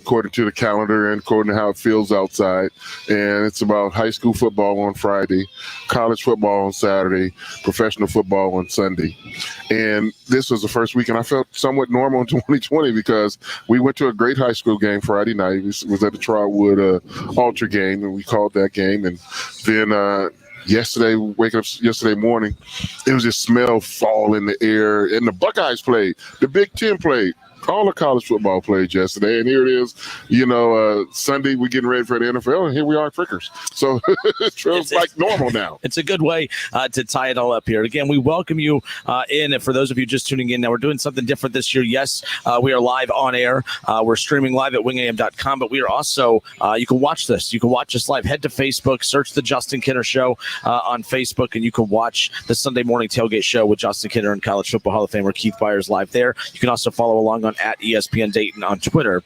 according to the calendar and according to how it feels outside. And it's about high school football on Friday, college football on Saturday, professional football on Sunday. And this was the first weekend I felt somewhat normal in 2020 because we went to a great high school game Friday night. It was at the Trotwood Ultra game, and we called that game. And then waking up yesterday morning, it was just smell fall in the air. And the Buckeyes played. The Big Ten played. All the college football played yesterday, and here it is. Sunday we're getting ready for the NFL, and here we are at Frickers. So it feels like normal now. It's a good way to tie it all up here. Again, we welcome you in. And for those of you just tuning in, now we're doing something different this year. Yes, we are live on air. We're streaming live at wingam.com, but we are also, you can watch this. You can watch us live. Head to Facebook, search the Justin Kinner Show on Facebook, and you can watch the Sunday morning tailgate show with Justin Kinner and College Football Hall of Famer Keith Byars live there. You can also follow along on at ESPN Dayton on Twitter.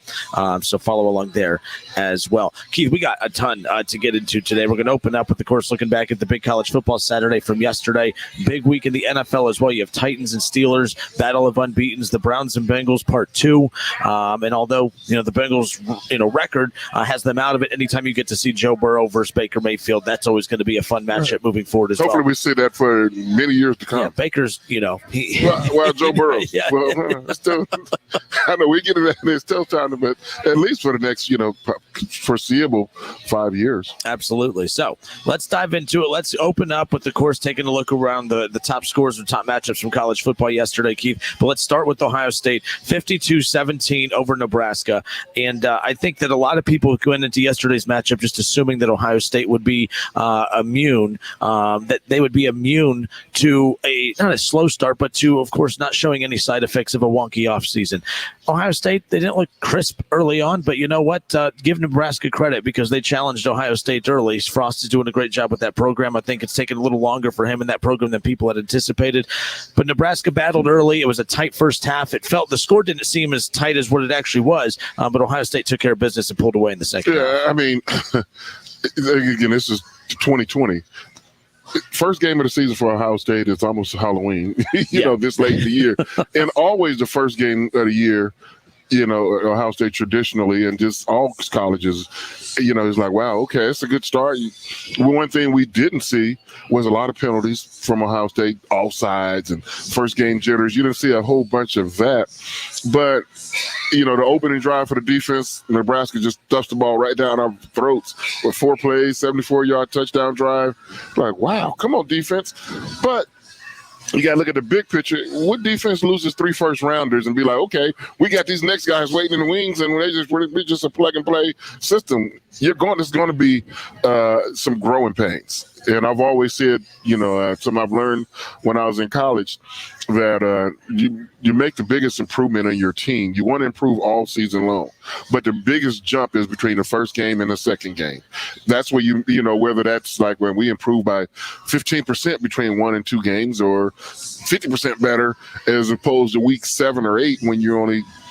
So follow along there as well. Keith, we got a ton to get into today. We're going to open up with, of course, looking back at the big college football Saturday from yesterday. Big week in the NFL as well. You have Titans and Steelers, battle of unbeatens, the Browns and Bengals part 2. And although, the Bengals, record has them out of it, anytime you get to see Joe Burrow versus Baker Mayfield, that's always going to be a fun matchup moving forward as Hopefully we see that for many years to come. Yeah, Baker's, well, Joe Burrow. Yeah. Well, still, I know we get it. It's still time, but at least for the next, foreseeable 5 years. Absolutely. So let's dive into it. Let's open up with, of course, taking a look around the top scores and top matchups from college football yesterday, Keith. But let's start with Ohio State, 52-17 over Nebraska. And I think that a lot of people going into yesterday's matchup just assuming that Ohio State would be immune, that they would be immune to not a slow start, but to, of course, not showing any side effects of a wonky offseason. Ohio State, they didn't look crisp early on, but you know what? Give Nebraska credit because they challenged Ohio State early. Frost is doing a great job with that program. I think it's taken a little longer for him in that program than people had anticipated. But Nebraska battled early. It was a tight first half. The score didn't seem as tight as what it actually was, but Ohio State took care of business and pulled away in the second half. I mean, again, this is 2020. First game of the season for Ohio State is almost Halloween, this late in the year. And always the first game of the year, Ohio State traditionally, and just all colleges, it's like, wow, okay, it's a good start. One thing we didn't see was a lot of penalties from Ohio State, offsides and first game jitters. You didn't see a whole bunch of that. But, the opening drive for the defense, Nebraska just stuffs the ball right down our throats with 4 plays, 74-yard touchdown drive. Like, wow, come on, defense. But you got to look at the big picture. What defense loses 3 first-rounders and be like, okay, we got these next guys waiting in the wings, and we're just a plug-and-play system. There's going to be some growing pains. And I've always said, something I've learned when I was in college, that you make the biggest improvement in your team. You want to improve all season long. But the biggest jump is between the first game and the second game. That's where whether that's like when we improve by 15% between 1 and 2 games or 50% better as opposed to week 7 or 8 when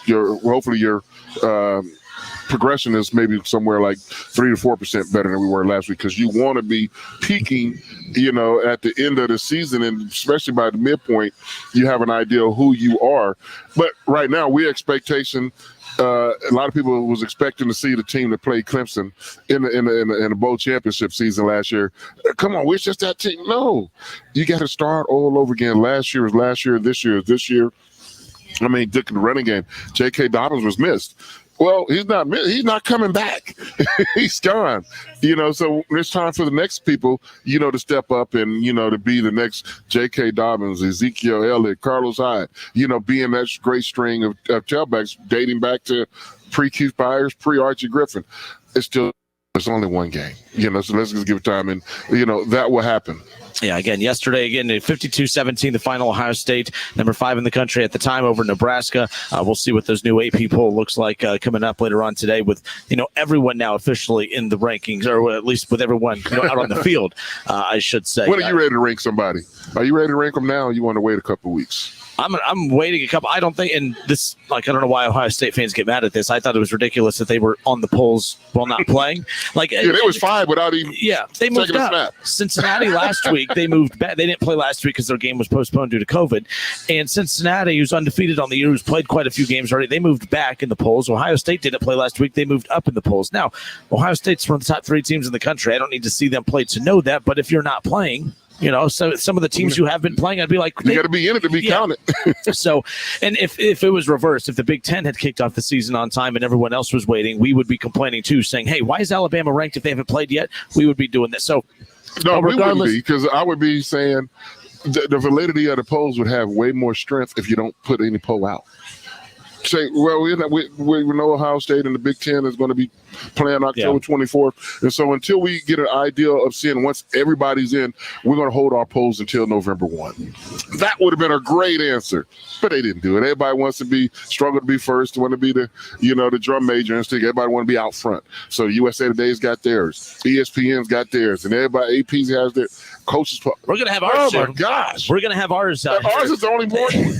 hopefully your progression is maybe somewhere like 3 to 4% better than we were last week, because you want to be peaking, at the end of the season, and especially by the midpoint, you have an idea of who you are. But right now, expectation. A lot of people was expecting to see the team that played Clemson in the bowl championship season last year. Come on, we're just that team. No, you got to start all over again. Last year was last year. This year is this year. I mean, the running game. J.K. Dobbins was missed. Well, he's not coming back. He's gone. So it's time for the next people, to step up and, to be the next J.K. Dobbins, Ezekiel Elliott, Carlos Hyde, being that great string of tailbacks dating back to pre-Keith Byars, pre-Archie Griffin. It's only one game, so let's just give it time. And, that will happen. Yeah, yesterday, 52-17, the final. Ohio State, number 5 in the country at the time, over Nebraska. We'll see what those new AP poll looks like coming up later on today with, everyone now officially in the rankings, or at least with everyone out on the field, I should say. When are you ready to rank somebody? Are you ready to rank them now, or you want to wait a couple of weeks? I'm waiting a couple. I don't think, and this, I don't know why Ohio State fans get mad at this. I thought it was ridiculous that they were on the polls while not playing. They was 5 without even they moved up. snap. Cincinnati last week week they moved back. They didn't play last week because their game was postponed due to COVID. And Cincinnati, who's undefeated on the year, who's played quite a few games already, they moved back in the polls. Ohio State didn't play last week. They moved up in the polls. Now, Ohio State's one of the top 3 teams in the country. I don't need to see them play to know that. But if you're not playing, so some of the teams who have been playing, I'd be like, you got to be in it to be counted. So, and if it was reversed, if the Big Ten had kicked off the season on time and everyone else was waiting, we would be complaining too, saying, hey, why is Alabama ranked if they haven't played yet? We would be doing this. So, no, we wouldn't be, because I would be saying the validity of the polls would have way more strength if you don't put any poll out. Say, well, we know Ohio State and the Big Ten is going to be playing October 24th. And so until we get an idea of seeing once everybody's in, we're going to hold our polls until November 1. That would have been a great answer. But they didn't do it. Everybody wants to struggle to be first, want to be the drum major and stick. Everybody want to be out front. So USA Today's got theirs. ESPN's got theirs. And everybody, AP's has their coaches. We're going to have ours. Oh, my gosh. We're going to have ours. Ours is the only morning.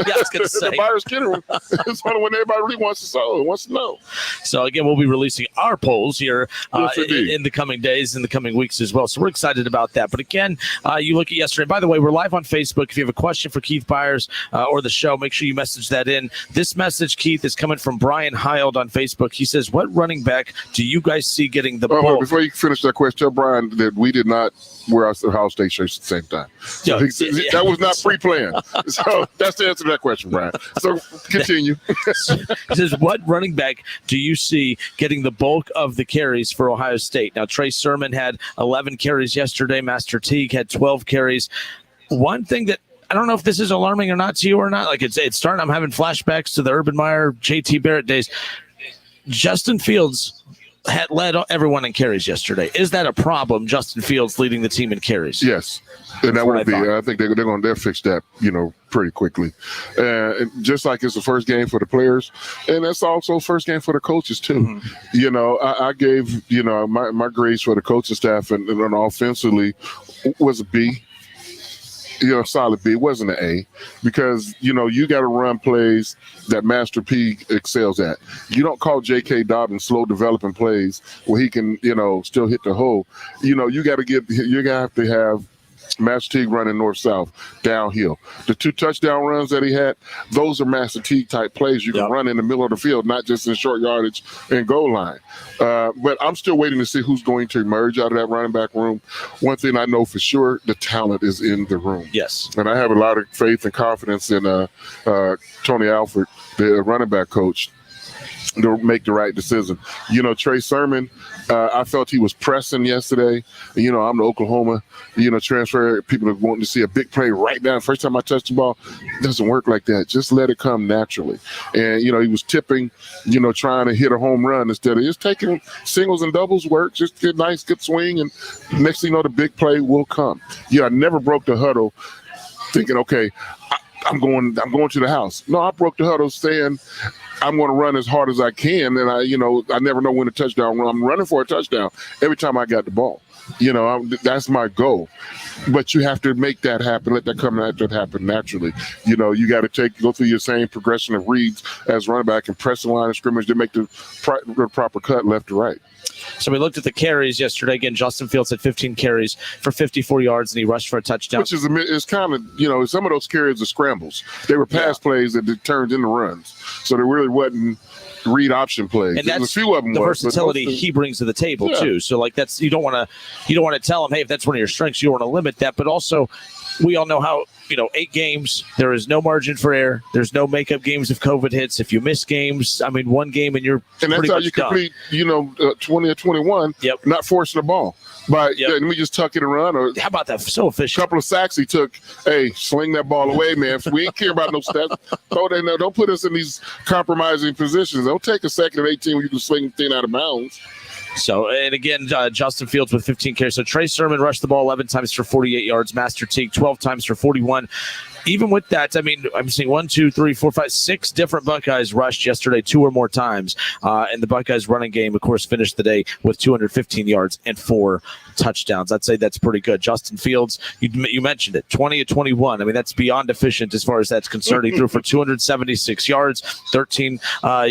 Yeah, I was going to say. The Byars Kidder. It's one when everybody really wants to know. So, again, we'll be releasing our polls here Yes, in the coming days, in the coming weeks as well. So we're excited about that. But, again, you look at yesterday. By the way, we're live on Facebook. If you have a question for Keith Byars or the show, make sure you message that in. This message, Keith, is coming from Brian Heald on Facebook. He says, what running back do you guys see getting the ball? Before you finish that question, tell Brian that we did not wear our Ohio State shirts at the same time. So that was not pre-planned. So that's the answer to that question, Brian. So continue. He says, what running back do you see getting the bulk of the carries for Ohio State? Now, Trey Sermon had 11 carries yesterday. Master Teague had 12 carries. One thing that I don't know if this is alarming or not to you or not. Like it's starting. I'm having flashbacks to the Urban Meyer, JT Barrett days. Justin Fields had led everyone in carries yesterday. Is that a problem, Justin Fields leading the team in carries? Yes. And that would be. I think they'll fix that, pretty quickly. And just like it's the first game for the players, and that's also first game for the coaches too. Mm-hmm. I gave my grades for the coaching staff and offensively was a B. Solid B. It wasn't an A, because you got to run plays that Master P excels at. You don't call J.K. Dobbins slow developing plays where he can still hit the hole. You got to have to have Master Teague running north-south, downhill. The 2 touchdown runs that he had, those are Master Teague type plays you can run in the middle of the field, not just in short yardage and goal line. But I'm still waiting to see who's going to emerge out of that running back room. One thing I know for sure, the talent is in the room. Yes. And I have a lot of faith and confidence in Tony Alford, the running back coach, to make the right decision. Trey Sermon, I felt he was pressing yesterday. I'm the Oklahoma, transfer. People are wanting to see a big play right now. First time I touched the ball, it doesn't work like that. Just let it come naturally. And, he was tipping, trying to hit a home run instead of just taking singles and doubles work. Just get nice, good swing. And next thing you know, the big play will come. I never broke the huddle thinking, okay, I'm going to the house. No, I broke the huddle saying, I'm going to run as hard as I can, and I never know when a touchdown. I'm running for a touchdown every time I got the ball. That's my goal. But you have to make that happen. Let that happen naturally. You got to go through your same progression of reads as running back and press the line of scrimmage to make the proper cut left to right. So we looked at the carries yesterday. Again, Justin Fields had 15 carries for 54 yards, and he rushed for a touchdown. Which is kind of, some of those carries are scrambles. They were pass plays that turned into runs. So there really wasn't read option plays. And that's a few of them the versatility he brings to the table too. So like that's you don't want to tell him, hey, if that's one of your strengths, you don't want to limit that. But also, we all know how 8 games, there is no margin for error. There's no makeup games if COVID hits. If you miss games, one game and you're and that's how you complete 20 or 21. Yep. Not forcing the ball. But let me just tuck it and run. Or how about that? So efficient. A couple of sacks he took. Hey, sling that ball away, man. We ain't care about no stats. Don't put us in these compromising positions. Don't take a 2nd and 18 when you can sling the thing out of bounds. So, and again, Justin Fields with 15 carries. So Trey Sermon rushed the ball 11 times for 48 yards. Master Teague 12 times for 41. even with that, I mean, I'm seeing 1, 2, 3, 4, 5, 6 different Buckeyes rushed yesterday, 2 or more times. And the Buckeyes running game, of course, finished the day with 215 yards and 4 touchdowns. I'd say that's pretty good. Justin Fields, you mentioned it, 20 of 21. I mean, that's beyond efficient as far as that's concerned. He threw for 276 yards, 13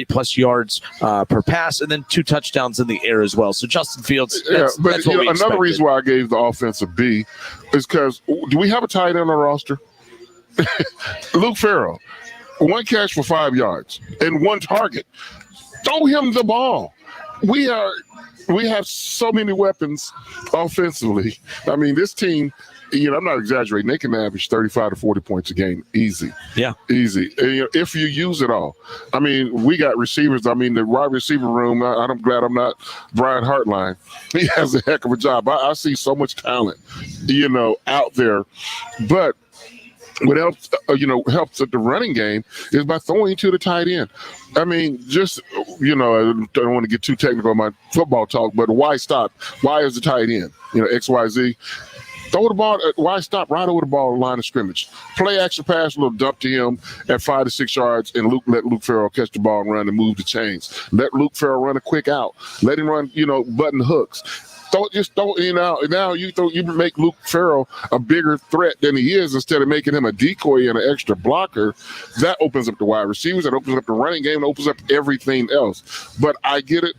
plus yards per pass, and then 2 touchdowns in the air as well. So Justin Fields, that's what we expected. Another reason why I gave the offense a B is because do we have a tight end on the roster? Luke Farrell, 1 catch for 5 yards and 1 target. Throw him the ball. We have so many weapons offensively. I mean, this team, I'm not exaggerating. They can average 35 to 40 points a game. Easy. Yeah. Easy. And, if you use it all. I mean, we got receivers. I mean, the wide receiver room, I'm glad I'm not Brian Hartline. He has a heck of a job. I see so much talent, out there. But what helps, helps at the running game is by throwing to the tight end. I mean, just, I don't want to get too technical on my football talk, but why stop? Why is the tight end? X, Y, Z. Throw the ball. Why stop right over the ball line of scrimmage? Play action pass, a little dump to him at 5 to 6 yards, and let Luke Farrell catch the ball and run and move the chains. Let Luke Farrell run a quick out. Let him run, button hooks. Now you make Luke Farrell a bigger threat than he is instead of making him a decoy and an extra blocker. That opens up the wide receivers. That opens up the running game. It opens up everything else. But I get it.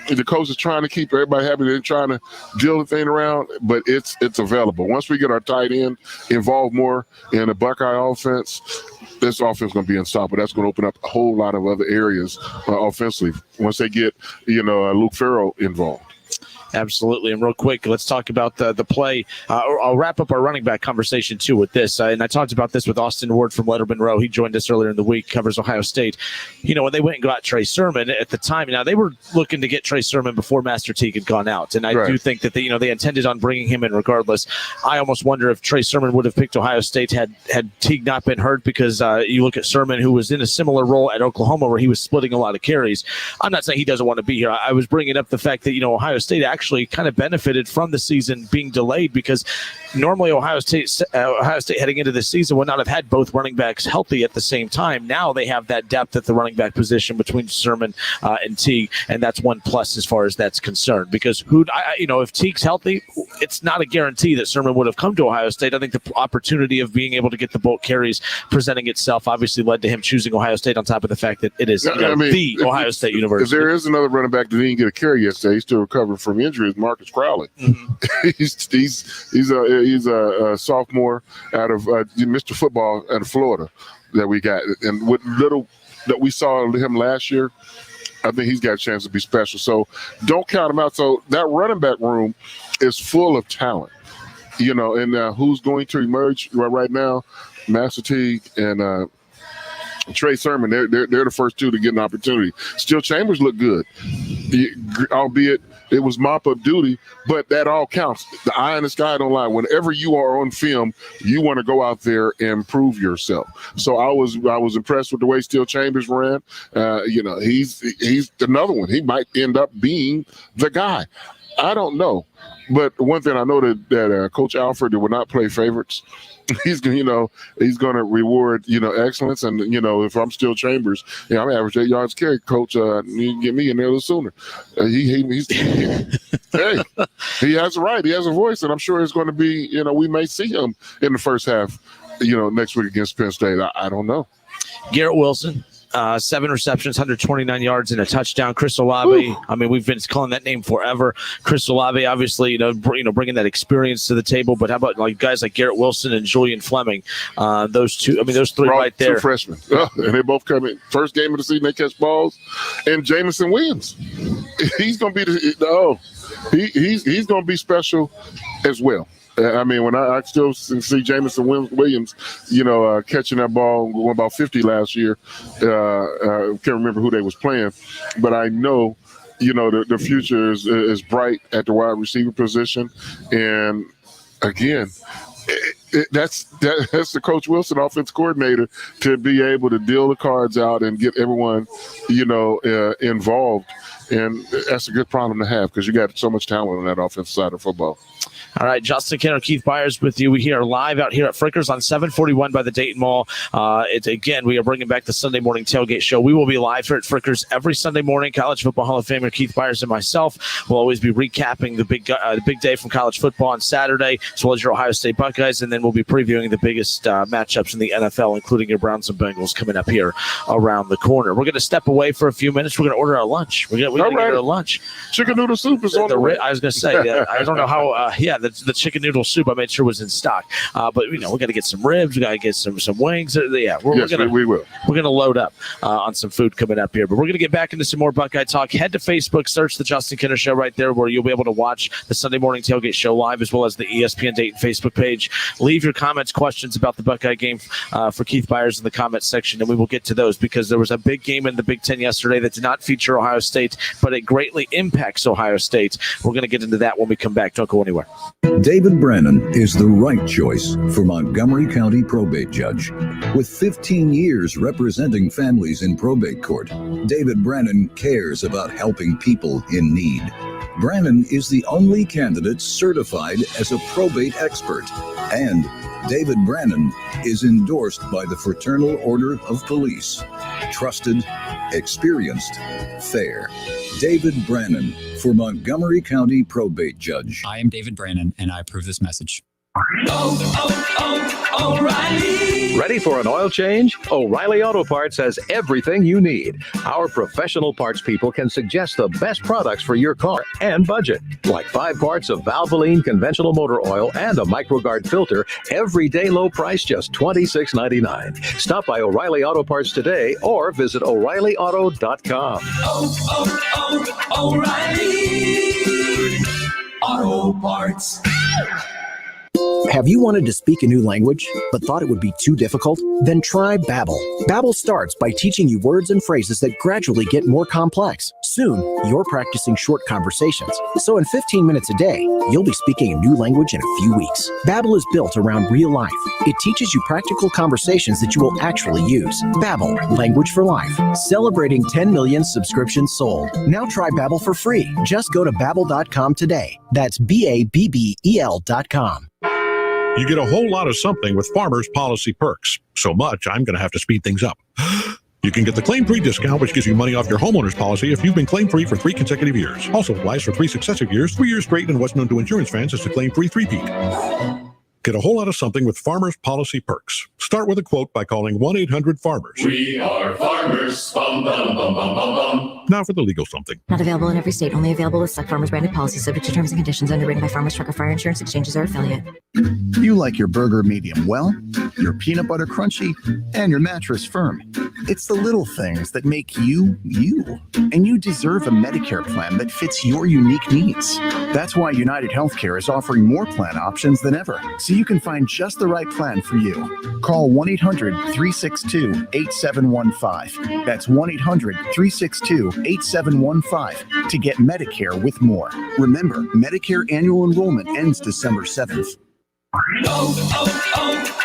The coach is trying to keep everybody happy. They're trying to deal the thing around, but it's available. Once we get our tight end involved more in the Buckeye offense, this offense is going to be unstoppable. That's going to open up a whole lot of other areas offensively once they get, Luke Farrell involved. Absolutely. And real quick, let's talk about the play. I'll wrap up our running back conversation, too, with this. And I talked about this with Austin Ward from Letterman Row. He joined us earlier in the week, covers Ohio State. When they went and got Trey Sermon at the time, now they were looking to get Trey Sermon before Master Teague had gone out. And I do think that they intended on bringing him in regardless. I almost wonder if Trey Sermon would have picked Ohio State had Teague not been hurt, because you look at Sermon, who was in a similar role at Oklahoma where he was splitting a lot of carries. I'm not saying he doesn't want to be here. I was bringing up the fact that, Ohio State actually kind of benefited from the season being delayed, because normally Ohio State heading into the season would not have had both running backs healthy at the same time. Now they have that depth at the running back position between Sermon and Teague, and that's one plus as far as that's concerned. Because if Teague's healthy, it's not a guarantee that Sermon would have come to Ohio State. I think the opportunity of being able to get the bulk carries presenting itself obviously led to him choosing Ohio State, on top of the fact that it is the Ohio State University. If there is another running back that didn't get a carry yesterday, he's still recovering from injuries, Marcus Crowley. Mm-hmm. he's a sophomore out of Mr. Football out of Florida that we got, and with little that we saw him last year, I think he's got a chance to be special. So don't count him out. So that running back room is full of talent, and who's going to emerge right now? Master Teague and Trey Sermon. They're the first 2 to get an opportunity. Still Chambers look good, albeit it was mop-up duty, but that all counts. The eye in the sky don't lie. Whenever you are on film, you want to go out there and prove yourself. So I was impressed with the way Still Chambers ran. He's another one. He might end up being the guy. I don't know. But one thing I know that Coach Alford will not play favorites. He's going to reward excellence, and if I'm Still Chambers, I'm average 8 yards carry. Coach, you can get me in there a little sooner. Hey, he has a right, he has a voice, and I'm sure it's going to be. We may see him in the first half. Next week against Penn State. I don't know. Garrett Wilson. 7 receptions, 129 yards, and a touchdown. Chris Olave, I mean, we've been calling that name forever. Chris Olave, obviously, bringing that experience to the table. But how about guys like Garrett Wilson and Julian Fleming? Those 3 right there. 2 freshmen, and they both come in first game of the season. They catch balls, and Jamison Williams, he's going to be he's going to be special as well. I mean, when I still see Jamison Williams, catching that ball, going about 50 last year. I can't remember who they was playing, but I know, the future is bright at the wide receiver position. And again, that's the Coach Wilson offense coordinator to be able to deal the cards out and get everyone, involved. And that's a good problem to have because you got so much talent on that offensive side of football. All right, Justin Kenner, Keith Byars with you. We are live out here at Frickers on 741 by the Dayton Mall. We are bringing back the Sunday morning tailgate show. We will be live here at Frickers every Sunday morning. College Football Hall of Famer Keith Byars and myself will always be recapping the big day from college football on Saturday, as well as your Ohio State Buckeyes, and then we'll be previewing the biggest matchups in the NFL, including your Browns and Bengals coming up here around the corner. We're going to step away for a few minutes. We're going to order our lunch. We're going to get our lunch. Chicken noodle soup is on the way. I was going to say, I don't know how. The chicken noodle soup I made sure was in stock. But we got to get some ribs. We got to get some wings. We will. We're going to load up on some food coming up here. But we're going to get back into some more Buckeye talk. Head to Facebook, search the Justin Kenner Show right there, where you'll be able to watch the Sunday morning tailgate show live, as well as the ESPN Dayton Facebook page. Leave your comments, questions about the Buckeye game for Keith Byars in the comments section, and we will get to those because there was a big game in the Big Ten yesterday that did not feature Ohio State, but it greatly impacts Ohio State. We're going to get into that when we come back. Don't go anywhere. David Brannon is the right choice for Montgomery County probate judge. With 15 years representing families in probate court, David Brannon cares about helping people in need. Brannon is the only candidate certified as a probate expert, and David Brannon is endorsed by the Fraternal Order of Police. Trusted, experienced, fair. David Brannon for Montgomery County Probate Judge. I am David Brannon, and I approve this message. O'Reilly. Ready for an oil change? O'Reilly Auto Parts has everything you need. Our professional parts people can suggest the best products for your car and budget, like 5 parts of Valvoline conventional motor oil and a MicroGuard filter, everyday low price, just $26.99. Stop by O'Reilly Auto Parts today or visit O'ReillyAuto.com. O'Reilly Auto Parts. Have you wanted to speak a new language, but thought it would be too difficult? Then try Babbel. Babbel starts by teaching you words and phrases that gradually get more complex. Soon, you're practicing short conversations. So in 15 minutes a day, you'll be speaking a new language in a few weeks. Babbel is built around real life. It teaches you practical conversations that you will actually use. Babbel, language for life. Celebrating 10 million subscriptions sold. Now try Babbel for free. Just go to Babbel.com today. That's BABBEL.com. You get a whole lot of something with Farmers Policy Perks. So much, I'm going to have to speed things up. You can get the claim-free discount, which gives you money off your homeowner's policy if you've been claim-free for 3 consecutive years. Also applies for 3 successive years, 3 years straight, and what's known to insurance fans as the claim-free three-peat. Get a whole lot of something with Farmers Policy Perks. Start with a quote by calling 1-800-FARMERS. We are farmers. Bum, bum, bum, bum, bum, bum. Now for the legal something. Not available in every state. Only available with Suck Farmers branded policies, subject to terms and conditions, underwritten by Farmers Truck or Fire Insurance Exchanges or affiliate. You like your burger medium well, your peanut butter crunchy, and your mattress firm. It's the little things that make you, you. And you deserve a Medicare plan that fits your unique needs. That's why United Healthcare is offering more plan options than ever, so you can find just the right plan for you. Call 1-800-362-8715. That's 1-800-362-8715 to get Medicare with more. Remember, Medicare annual enrollment ends December 7th.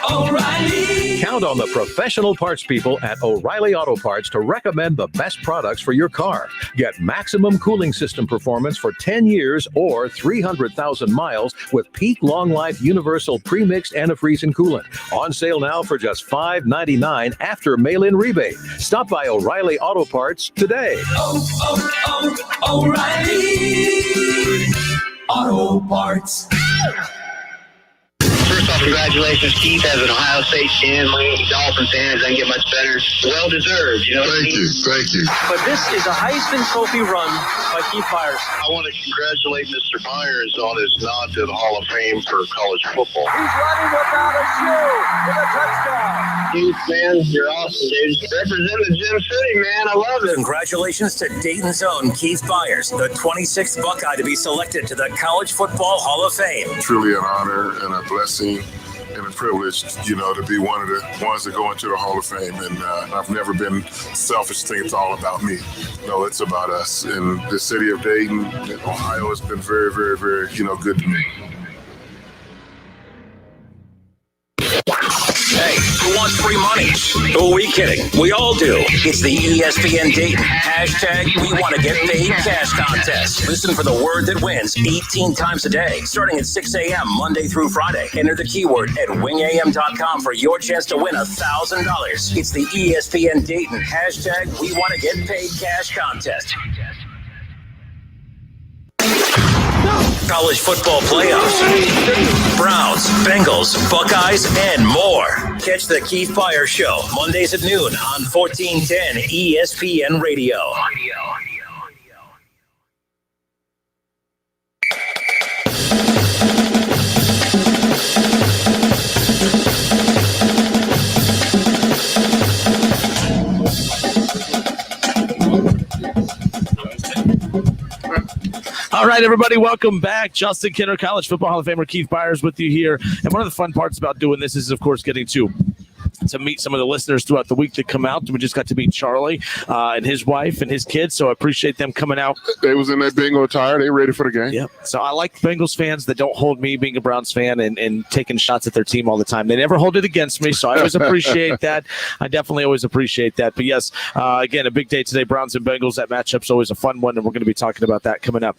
O'Reilly. Count on the professional parts people at O'Reilly Auto Parts to recommend the best products for your car. Get maximum cooling system performance for 10 years or 300,000 miles with peak long life universal premixed antifreeze and coolant. On sale now for just $5.99 after mail-in rebate. Stop by O'Reilly Auto Parts today. O'Reilly Auto Parts. First off, congratulations, Keith, as an Ohio State fan. My Dolphin fan doesn't get much better. Well deserved, you know. Thank you. But this is a Heisman Trophy run by Keith Byars. I want to congratulate Mr. Byars on his nod to the Hall of Fame for college football. He's running without a shoe with a touchdown. Keith, man, you're awesome, dude. Represent the Gym City, man. I love it. Congratulations to Dayton's own Keith Byars, the 26th Buckeye to be selected to the College Football Hall of Fame. Truly an honor and a blessing and a privilege, to be one of the ones that go into the Hall of Fame. And I've never been selfish to think it's all about me. No, it's about us. And the city of Dayton, Ohio, has been very, very, very, good to me. want free money. Who are we kidding? We all do. It's the ESPN Dayton hashtag We Want to Get Paid Cash Contest. Listen for the word that wins 18 times a day, starting at 6 a.m. Monday through Friday. Enter the keyword at wingam.com for your chance to win $1,000. It's the ESPN Dayton hashtag We Want to Get Paid Cash Contest. College football playoffs, Browns, Bengals, Buckeyes, and more. Catch the Keith Byars Show Mondays at noon on 1410 ESPN Radio. All right, everybody, welcome back. Justin Kinner, College Football Hall of Famer Keith Byars with you here. And one of the fun parts about doing this is, of course, getting to meet some of the listeners throughout the week that come out. We just got to meet Charlie and his wife and his kids, so I appreciate them coming out. They was in that Bengal attire. They ready for the game. Yeah. So I like Bengals fans that don't hold me being a Browns fan and taking shots at their team all the time. They never hold it against me, so I always appreciate that. I definitely always appreciate that. But yes, again, a big day today, Browns and Bengals. That matchup's always a fun one, and we're going to be talking about that coming up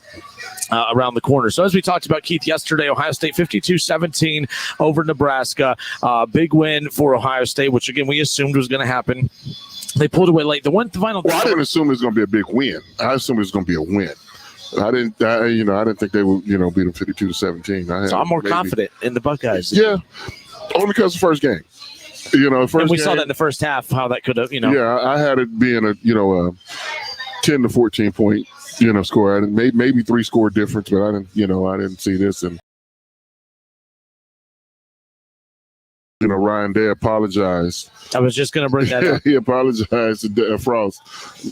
around the corner. So as we talked about, Keith, yesterday, Ohio State 52-17 over Nebraska. Big win for Ohio State, which, again, we assumed was going to happen. They pulled away late. I didn't assume it was going to be a big win. I assumed it was going to be a win. I didn't think they would, beat them 52-17. So I'm more confident in the Buckeyes. Yeah, only because of the first game. And we saw that in the first half, how that could have, Yeah, I had it being a 10 to 14 point, score. I didn't, maybe 3 score difference, but I didn't see this. And Ryan Day apologized. I was just going to bring that up. He apologized to Frost,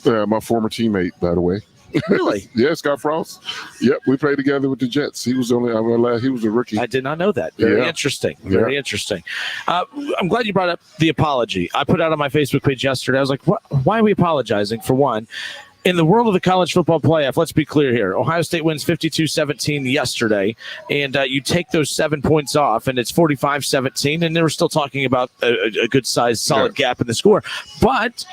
my former teammate, by the way. Really? Yeah, Scott Frost. Yep, we played together with the Jets. He was he was a rookie. I did not know that. Very interesting. Very interesting. I'm glad you brought up the apology. I put out on my Facebook page yesterday. I was like, why are we apologizing? For one, in the world of the college football playoff, let's be clear here. Ohio State wins 52-17 yesterday, and you take those 7 points off, and it's 45-17, and they were still talking about a good-sized, solid gap in the score. But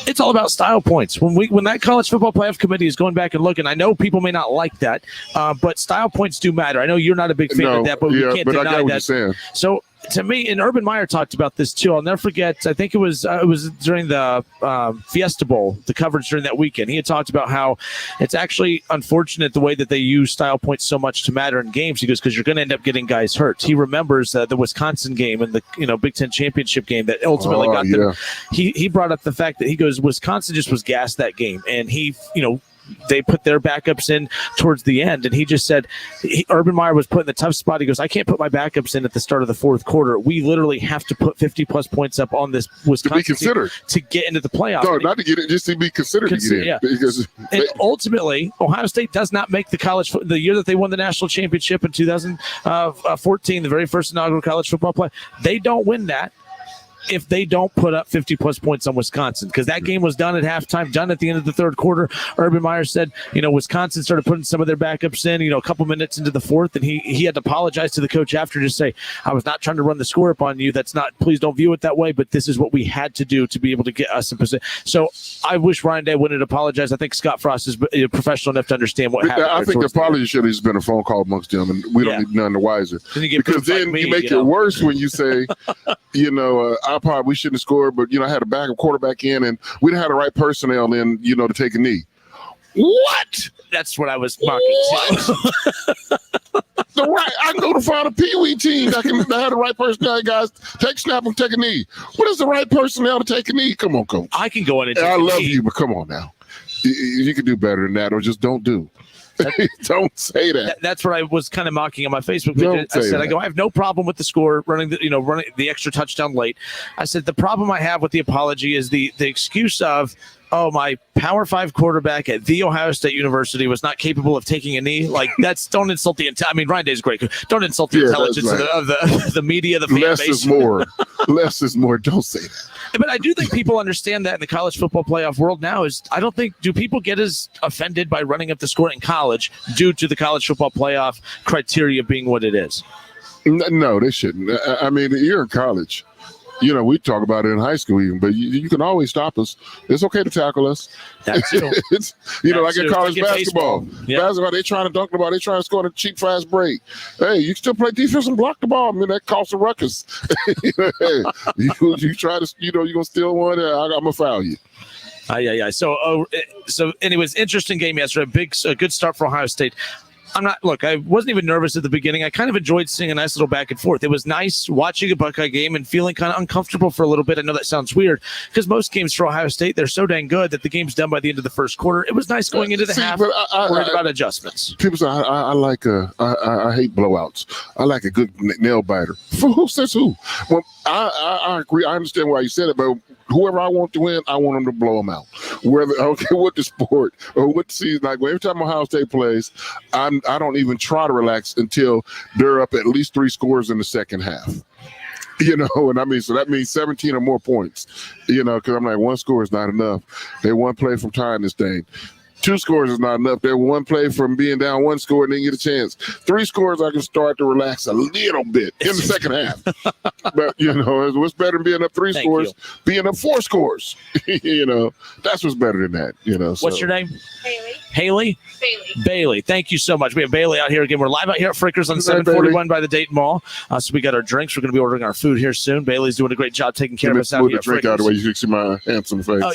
it's all about style points. When that college football playoff committee is going back and looking, I know people may not like that, but style points do matter. I know you're not a big fan of that, but we can't deny I got what that. You're saying. So, to me, and Urban Meyer talked about this too. I'll never forget. I think it was during the Fiesta Bowl, the coverage during that weekend. He had talked about how it's actually unfortunate the way that they use style points so much to matter in games. He goes, because you're going to end up getting guys hurt. He remembers the Wisconsin game and the Big Ten championship game that ultimately got them. He brought up the fact that he goes, Wisconsin just was gassed that game, and they put their backups in towards the end, and he just said Urban Meyer was put in the tough spot. He goes, I can't put my backups in at the start of the fourth quarter. We literally have to put 50-plus points up on this Wisconsin to be considered to get into the playoffs. No, not to get it, just to be considered to get in. Yeah. And ultimately, Ohio State does not make the year that they won the national championship in 2014, the very first inaugural college football play. They don't win that if they don't put up 50-plus points on Wisconsin, because that game was done at halftime, done at the end of the third quarter. Urban Meyer said, Wisconsin started putting some of their backups in, a couple minutes into the fourth, and he had to apologize to the coach after to say, I was not trying to run the score up on you. That's not, please don't view it that way, but this is what we had to do to be able to get us in position. So I wish Ryan Day wouldn't apologize. I think Scott Frost is professional enough to understand what happened. I think the apology should have just been a phone call amongst them, and we don't need none the wiser. Because then you make it worse when you say, we shouldn't have scored, but I had a backup quarterback in, and we didn't have the right personnel in, to take a knee. What? That's what I was mocking. I go to find a Pee-wee team that have the right personnel, guys. Take snap and take a knee. What is the right personnel to take a knee? Come on, coach. I can go in and take I a knee. love you, but come on now. You can do better than that, or just don't do. Don't say that. That's what I was kind of mocking on my Facebook page. I said, I have no problem with the score, running the extra touchdown late. I said, the problem I have with the apology is the excuse of, my Power 5 quarterback at The Ohio State University was not capable of taking a knee. Like, don't insult the intelligence. I mean, Ryan Day's great. Don't insult the intelligence of the media, the fan base. Less is more. Less is more. Don't say that. But I do think people understand that in the college football playoff world now. Do people get as offended by running up the score in college due to the college football playoff criteria being what it is? No, they shouldn't. I mean, you're in college. We talk about it in high school even, but you can always stop us. It's okay to tackle us. That's true. It's like in college basketball. Yeah. Basketball, they trying to dunk the ball. They trying to score a cheap, fast break. Hey, you can still play defense and block the ball. I mean, that costs a ruckus. Hey, you try to, you're going to steal one, I'm going to foul you. Yeah. So anyways, interesting game yesterday. A good start for Ohio State. I wasn't even nervous at the beginning. I kind of enjoyed seeing a nice little back and forth. It was nice watching a Buckeye game and feeling kind of uncomfortable for a little bit. I know that sounds weird because most games for Ohio State, they're so dang good that the game's done by the end of the first quarter. It was nice going into the half, worried about adjustments. People say, I hate blowouts. I like a good nail biter. Who says who? Well, I agree. I understand why you said it, but whoever I want to win, I want them to blow them out. Whether I don't care what the sport or what the season. Like every time Ohio State plays, I don't even try to relax until they're up at least 3 scores in the second half. And I mean, so that means 17 or more points. Because I'm like, 1 score is not enough. They 1 play from tying this thing. 2 scores is not enough. They're 1 play from being down 1 score and then get a chance. 3 scores, I can start to relax a little bit in the second half. But, what's better than being up 3 scores? Being up 4 scores. That's what's better than that. What's your name? Haley? Bailey. Thank you so much. We have Bailey out here again. We're live out here at Frickers on 741 by the Dayton Mall. So we got our drinks. We're going to be ordering our food here soon. Bailey's doing a great job taking care of us out here at drink Frickers. Out of the way, you can see my handsome face. Oh,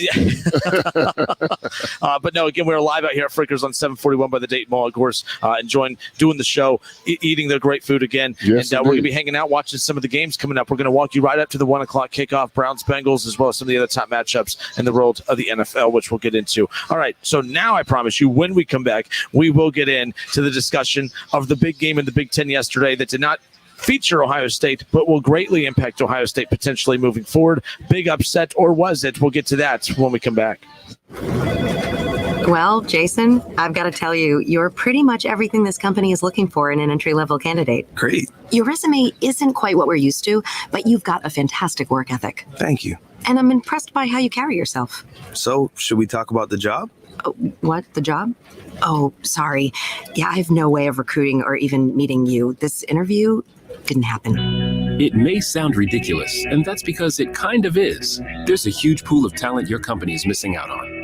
yeah. But no, again, we're live out here at Frickers on 741 by the Dayton Mall, of course, enjoying doing the show, eating the great food again. Yes, and we're going to be hanging out, watching some of the games coming up. We're going to walk you right up to the 1 o'clock kickoff, Browns-Bengals, as well as some of the other top matchups in the world of the NFL, which we'll get into. All right, so now I promise you, when we come back, we will get into the discussion of the big game in the Big Ten yesterday that did not feature Ohio State, but will greatly impact Ohio State potentially moving forward. Big upset, or was it? We'll get to that when we come back. Well, Jason, I've got to tell you, you're pretty much everything this company is looking for in an entry-level candidate. Great. Your resume isn't quite what we're used to, but you've got a fantastic work ethic. Thank you. And I'm impressed by how you carry yourself. So, should we talk about the job? What? The job? Oh, sorry. Yeah, I have no way of recruiting or even meeting you. This interview didn't happen. It may sound ridiculous, and that's because it kind of is. There's a huge pool of talent your company is missing out on.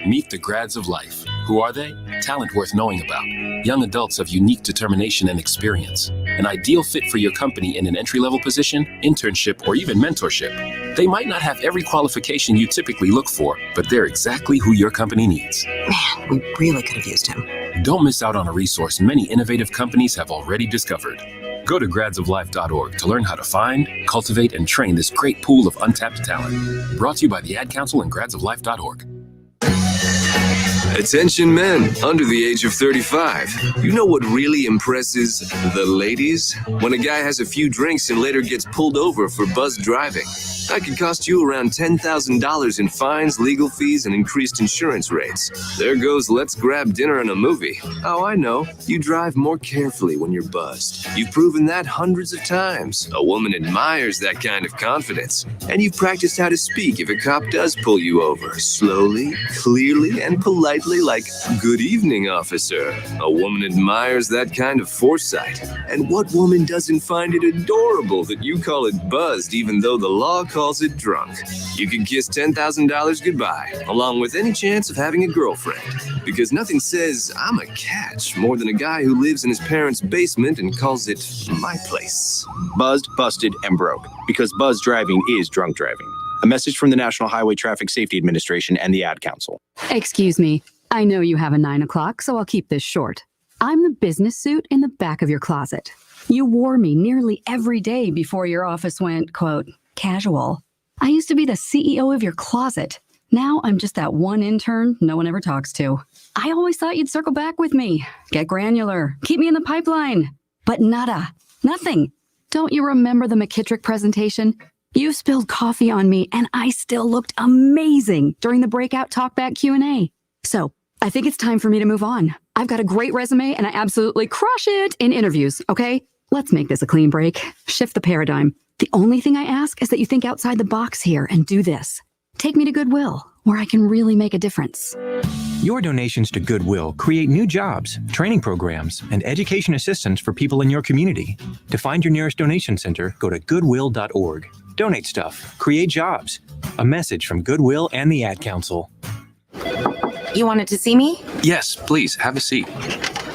Meet the grads of life. Who are they? Talent worth knowing about. Young adults of unique determination and experience. An ideal fit for your company in an entry-level position, internship, or even mentorship. They might not have every qualification you typically look for, but they're exactly who your company needs. Man, we really could have used him. Don't miss out on a resource many innovative companies have already discovered. Go to gradsoflife.org to learn how to find, cultivate, and train this great pool of untapped talent. Brought to you by the Ad Council and gradsoflife.org. Attention men under the age of 35. You know what really impresses the ladies? When a guy has a few drinks and later gets pulled over for buzz driving. That could cost you around $10,000 in fines, legal fees, and increased insurance rates. There goes let's grab dinner and a movie. Oh, I know. You drive more carefully when you're buzzed. You've proven that hundreds of times. A woman admires that kind of confidence. And you've practiced how to speak if a cop does pull you over. Slowly, clearly, and politely like, "Good evening, officer." A woman admires that kind of foresight. And what woman doesn't find it adorable that you call it buzzed even though the law calls it drunk? You can kiss $10,000 goodbye, along with any chance of having a girlfriend. Because nothing says, "I'm a catch," more than a guy who lives in his parents' basement and calls it my place. Buzzed, busted, and broke. Because buzz driving is drunk driving. A message from the National Highway Traffic Safety Administration and the Ad Council. Excuse me. I know you have a 9 o'clock, so I'll keep this short. I'm the business suit in the back of your closet. You wore me nearly every day before your office went, quote, casual. I used to be the CEO of your closet. Now I'm just that one intern no one ever talks to. I always thought you'd circle back with me, get granular, keep me in the pipeline. But nada, nothing. Don't you remember the McKittrick presentation? You spilled coffee on me and I still looked amazing during the breakout talkback Q&A. So I think it's time for me to move on. I've got a great resume and I absolutely crush it in interviews, okay? Let's make this a clean break. Shift the paradigm. The only thing I ask is that you think outside the box here and do this. Take me to Goodwill, where I can really make a difference. Your donations to Goodwill create new jobs, training programs, and education assistance for people in your community. To find your nearest donation center, go to goodwill.org. Donate stuff. Create jobs. A message from Goodwill and the Ad Council. You wanted to see me? Yes, please, have a seat.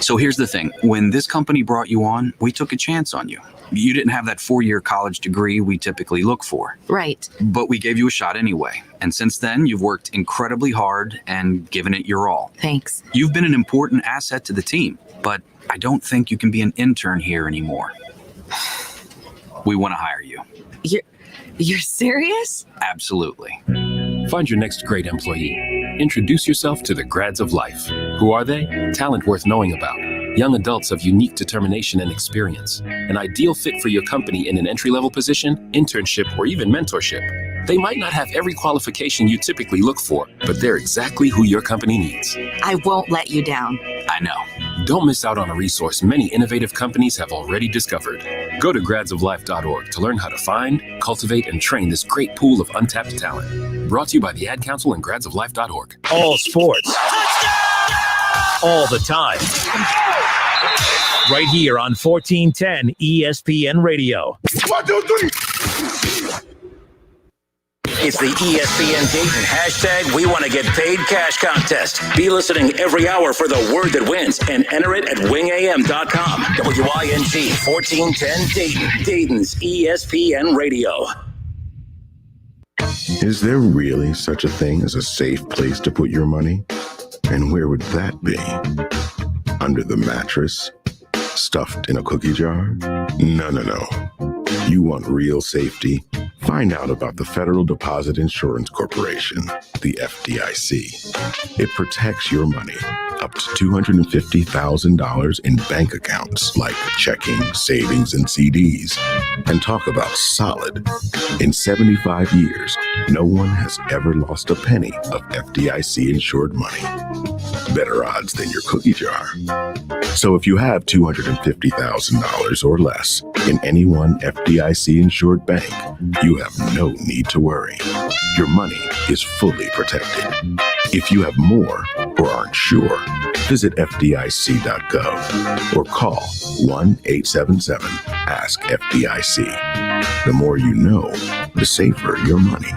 So here's the thing. When this company brought you on, we took a chance on you. You didn't have that 4-year college degree we typically look for. Right. But we gave you a shot anyway. And since then, you've worked incredibly hard and given it your all. Thanks. You've been an important asset to the team, but I don't think you can be an intern here anymore. We want to hire you. You're serious? Absolutely. Find your next great employee. Introduce yourself to the grads of life. Who are they? Talent worth knowing about. Young adults of unique determination and experience. An ideal fit for your company in an entry-level position, internship, or even mentorship. They might not have every qualification you typically look for, but they're exactly who your company needs. I won't let you down. I know. Don't miss out on a resource many innovative companies have already discovered. Go to gradsoflife.org to learn how to find, cultivate, and train this great pool of untapped talent. Brought to you by the Ad Council and gradsoflife.org. All sports. All the time. Right here on 1410 ESPN Radio. 1, 2, 3. It's the ESPN Dayton hashtag We Want to Get Paid Cash Contest. Be listening every hour for the word that wins and enter it at wingam.com. WING 1410 Dayton, Dayton's ESPN Radio. Is there really such a thing as a safe place to put your money? And where would that be? Under the mattress? Stuffed in a cookie jar? No. You want real safety? Find out about the Federal Deposit Insurance Corporation, the FDIC. It protects your money up to $250,000 in bank accounts like checking, savings, and CDs. And talk about solid. In 75 years, no one has ever lost a penny of FDIC-insured money. Better odds than your cookie jar. So if you have $250,000 or less in any one FDIC-insured bank, you have no need to worry. Your money is fully protected. If you have more or aren't sure, visit FDIC.gov or call 1-877-ASK-FDIC. The more you know, the safer your money.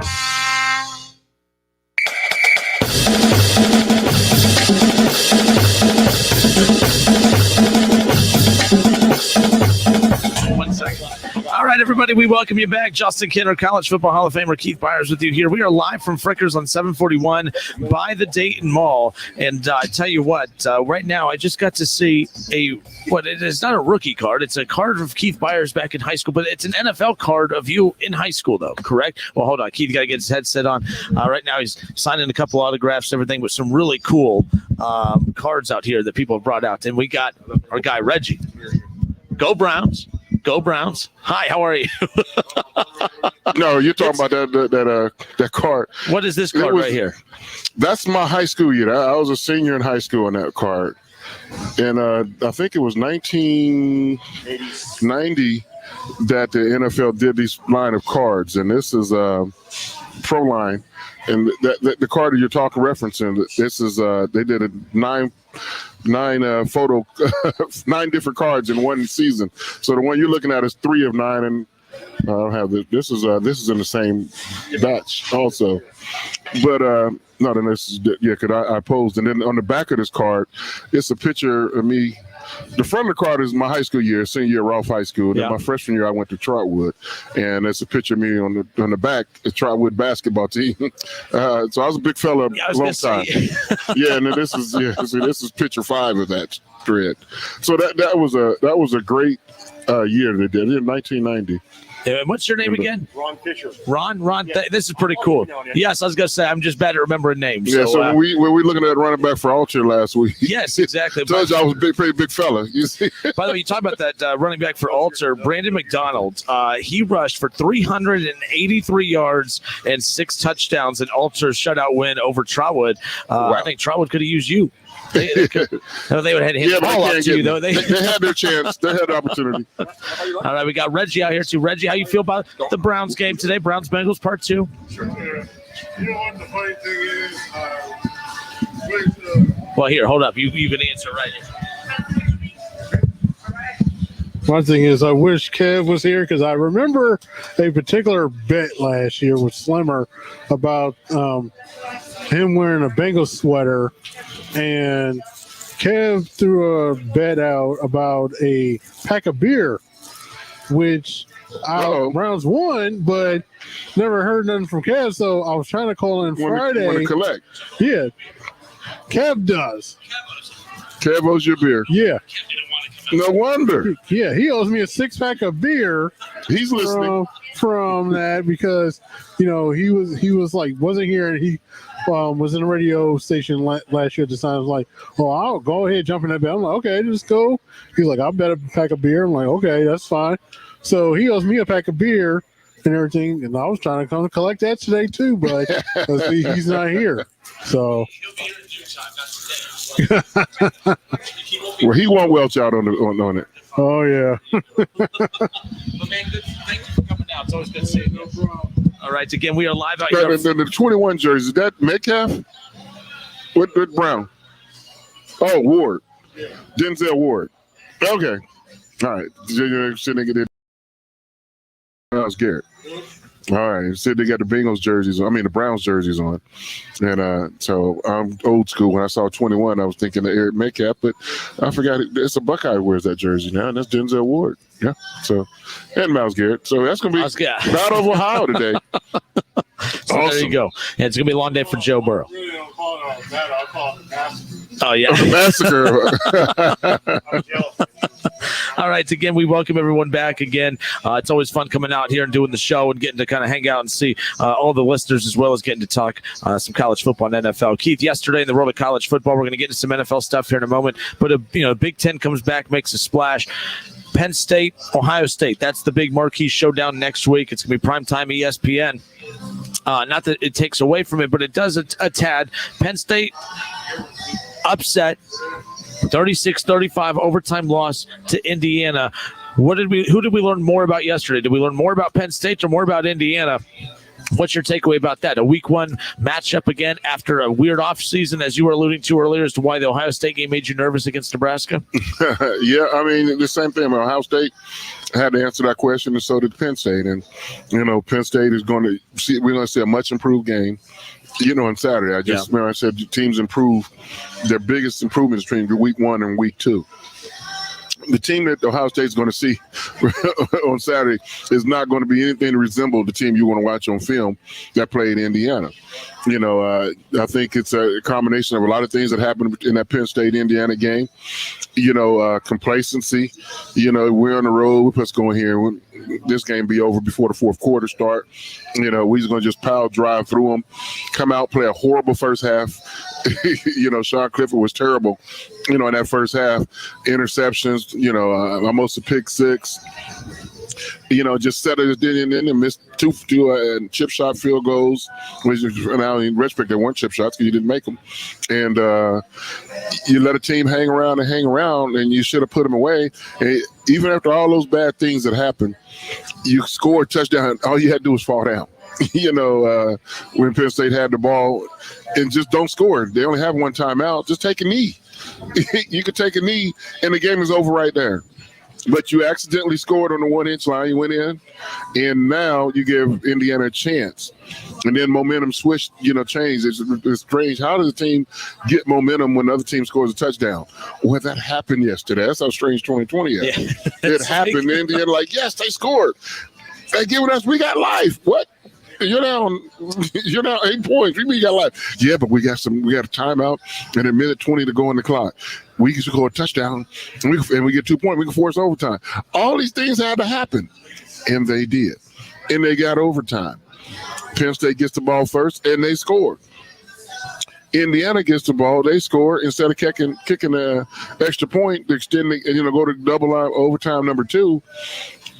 All right, everybody, we welcome you back. Justin Kinner, College Football Hall of Famer Keith Byars with you here. We are live from Frickers on 741 by the Dayton Mall. And I tell you what, right now I just got to see it is not a rookie card. It's a card of Keith Byars back in high school, but it's an NFL card of you in high school, though, correct? Well, hold on. Keith got to get his headset on. Right now he's signing a couple autographs, everything, with some really cool cards out here that people have brought out. And we got our guy, Reggie. Go Browns. Go Browns. Hi, how are you? No, you're talking about that card. What is this card right here? That's my high school year. I was a senior in high school on that card. And I think it was 1990 that the NFL did this line of cards. And this is Pro Line. And the card that you're referencing, this is they did a nine photo, 9 different cards in one season. So the one you're looking at is 3 of 9, and I don't have this. This is in the same batch also. But no, then this is because I posed, and then on the back of this card, it's a picture of me. The front of the card is my high school year, senior year, Rolfe High School. Then my freshman year, I went to Trotwood, and it's a picture of me on the back, the Trotwood basketball team. So I was a big fella a long time. Yeah, and then this is picture 5 of that thread. So that was a great year they did in 1990. And what's your name again? Ron Fisher. Ron. Yeah. This is pretty cool. Yes, I was gonna say I'm just bad at remembering names. Yeah. So when we looking at running back for Alter last week. Yes, exactly. Told you I was a pretty big fella. You see. By the way, you talk about that running back for Alter, Brandon McDonald. He rushed for 383 yards and 6 touchdowns in Alter's shutout win over Trotwood. Wow. I think Trotwood could have used you. They would have had his ball up to you, though. They had their chance. They had the opportunity. All right, we got Reggie out here, too. Reggie, how you feel about the Browns game today? Browns-Bengals, part 2. Sure. You know what the funny thing is? Well, here, hold up. You can answer right. My thing is, I wish Kev was here because I remember a particular bet last year with Slimmer about him wearing a Bengals sweater, and Kev threw a bet out about a pack of beer, which rounds won, but never heard nothing from Kev. So I was trying to call in Friday. Want to collect? Yeah, Kev does. Kev owes you a beer. Yeah. No wonder. Yeah, he owes me a 6-pack of beer. He's listening from that because he was like wasn't here, and he was in a radio station last year at the time. I was like, "Oh, I'll go ahead, jump in that bet." I'm like, "Okay, just go." He's like, "I'll bet a pack of beer." I'm like, "Okay, that's fine." So he owes me a pack of beer and everything, and I was trying to come collect that today too, but he's not here. So. Well, he won't welch out on it. Oh yeah. But man, thanks for coming out. It's always good seeing you. All right, again, we are live out here. The 21 jersey, is that Metcalf? With Brown? Oh, Ward. Denzel Ward. Okay. All right. That was Garrett. All right. Said they got the Bengals jerseys on. I mean, the Browns jerseys on. And so I'm old school. When I saw 21, I was thinking of Eric Metcalf, but I forgot it's a Buckeye who wears that jersey now, and that's Denzel Ward. Yeah. So, and Myles Garrett. So that's going to be Battle of Ohio today. So awesome. There you go. Yeah, it's going to be a long day for Joe Burrow. I'll call it the massacre. Oh, yeah. Massacre. All right. Again, we welcome everyone back again. It's always fun coming out here and doing the show and getting to kind of hang out and see all the listeners, as well as getting to talk some college football and NFL. Keith, yesterday in the world of college football, we're going to get into some NFL stuff here in a moment. But, Big Ten comes back, makes a splash. Penn State, Ohio State. That's the big marquee showdown next week. It's going to be primetime ESPN. Not that it takes away from it, but it does a tad. Penn State upset, 36-35 overtime loss to Indiana. Who did we learn more about yesterday? Did we learn more about Penn State or more about Indiana? What's your takeaway about that? A week one matchup again after a weird offseason, as you were alluding to earlier, as to why the Ohio State game made you nervous against Nebraska? Yeah, I mean, the same thing. Ohio State had to answer that question, and so did Penn State. And, Penn State is going to see, we're going to see a much improved game, on Saturday. I said teams improve. Their biggest improvement is between week 1 and week 2. The team that Ohio State is going to see on Saturday is not going to be anything to resemble the team you want to watch on film that played Indiana. I think it's a combination of a lot of things that happened in that Penn State-Indiana game. Complacency. We're on the road. Let's go in here. This game be over before the fourth quarter start. We're just going to just pile drive through them, come out, play a horrible first half. Sean Clifford was terrible, in that first half. Interceptions, almost a pick six. Just set it in and missed two chip shot field goals. Which now in retrospect, they weren't chip shots because you didn't make them. And you let a team hang around, and you should have put them away. And even after all those bad things that happened, you scored a touchdown. All you had to do was fall down. When Penn State had the ball, and just don't score. They only have one timeout. Just take a knee. You could take a knee, and the game is over right there. But you accidentally scored on the 1-inch line. You went in, and now you give Indiana a chance. And then momentum switched, changed. It's strange. How does a team get momentum when the other team scores a touchdown? Well, that happened yesterday. That's how strange 2020 is. Yeah. It happened. And Indiana, yes, they scored. They giving us, we got life. What? You're down 8 points. We got life. Yeah, but we got a timeout and a minute 20 to go on the clock. We can score a touchdown and we get 2 points. We can force overtime. All these things had to happen, and they did. And they got overtime. Penn State gets the ball first, and they scored. Indiana gets the ball, they score. Instead of kicking an extra point, extending, go to double line overtime number 2.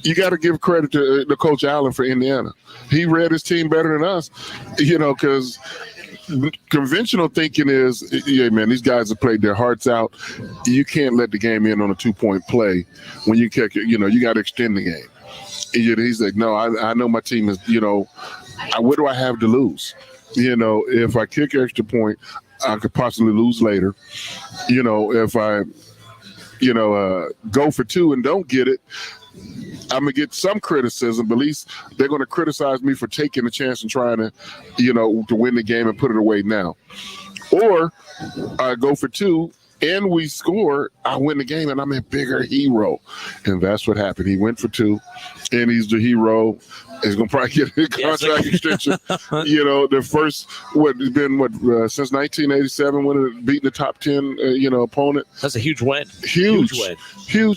You got to give credit to Coach Allen for Indiana. He read his team better than us, because conventional thinking is, yeah, man, these guys have played their hearts out. You can't let the game end on a 2-point play when you kick it. You got to extend the game. And he's like, no, I know my team is, what do I have to lose? If I kick extra point, I could possibly lose later. If I go for two and don't get it, I'm going to get some criticism, but at least they're going to criticize me for taking a chance and trying to, to win the game and put it away now. Or I go for two and we score, I win the game and I'm a bigger hero. And that's what happened. He went for two and he's the hero. He's going to probably get a contract extension. The first, since 1987 when it beat the top 10, opponent. That's a huge win. Huge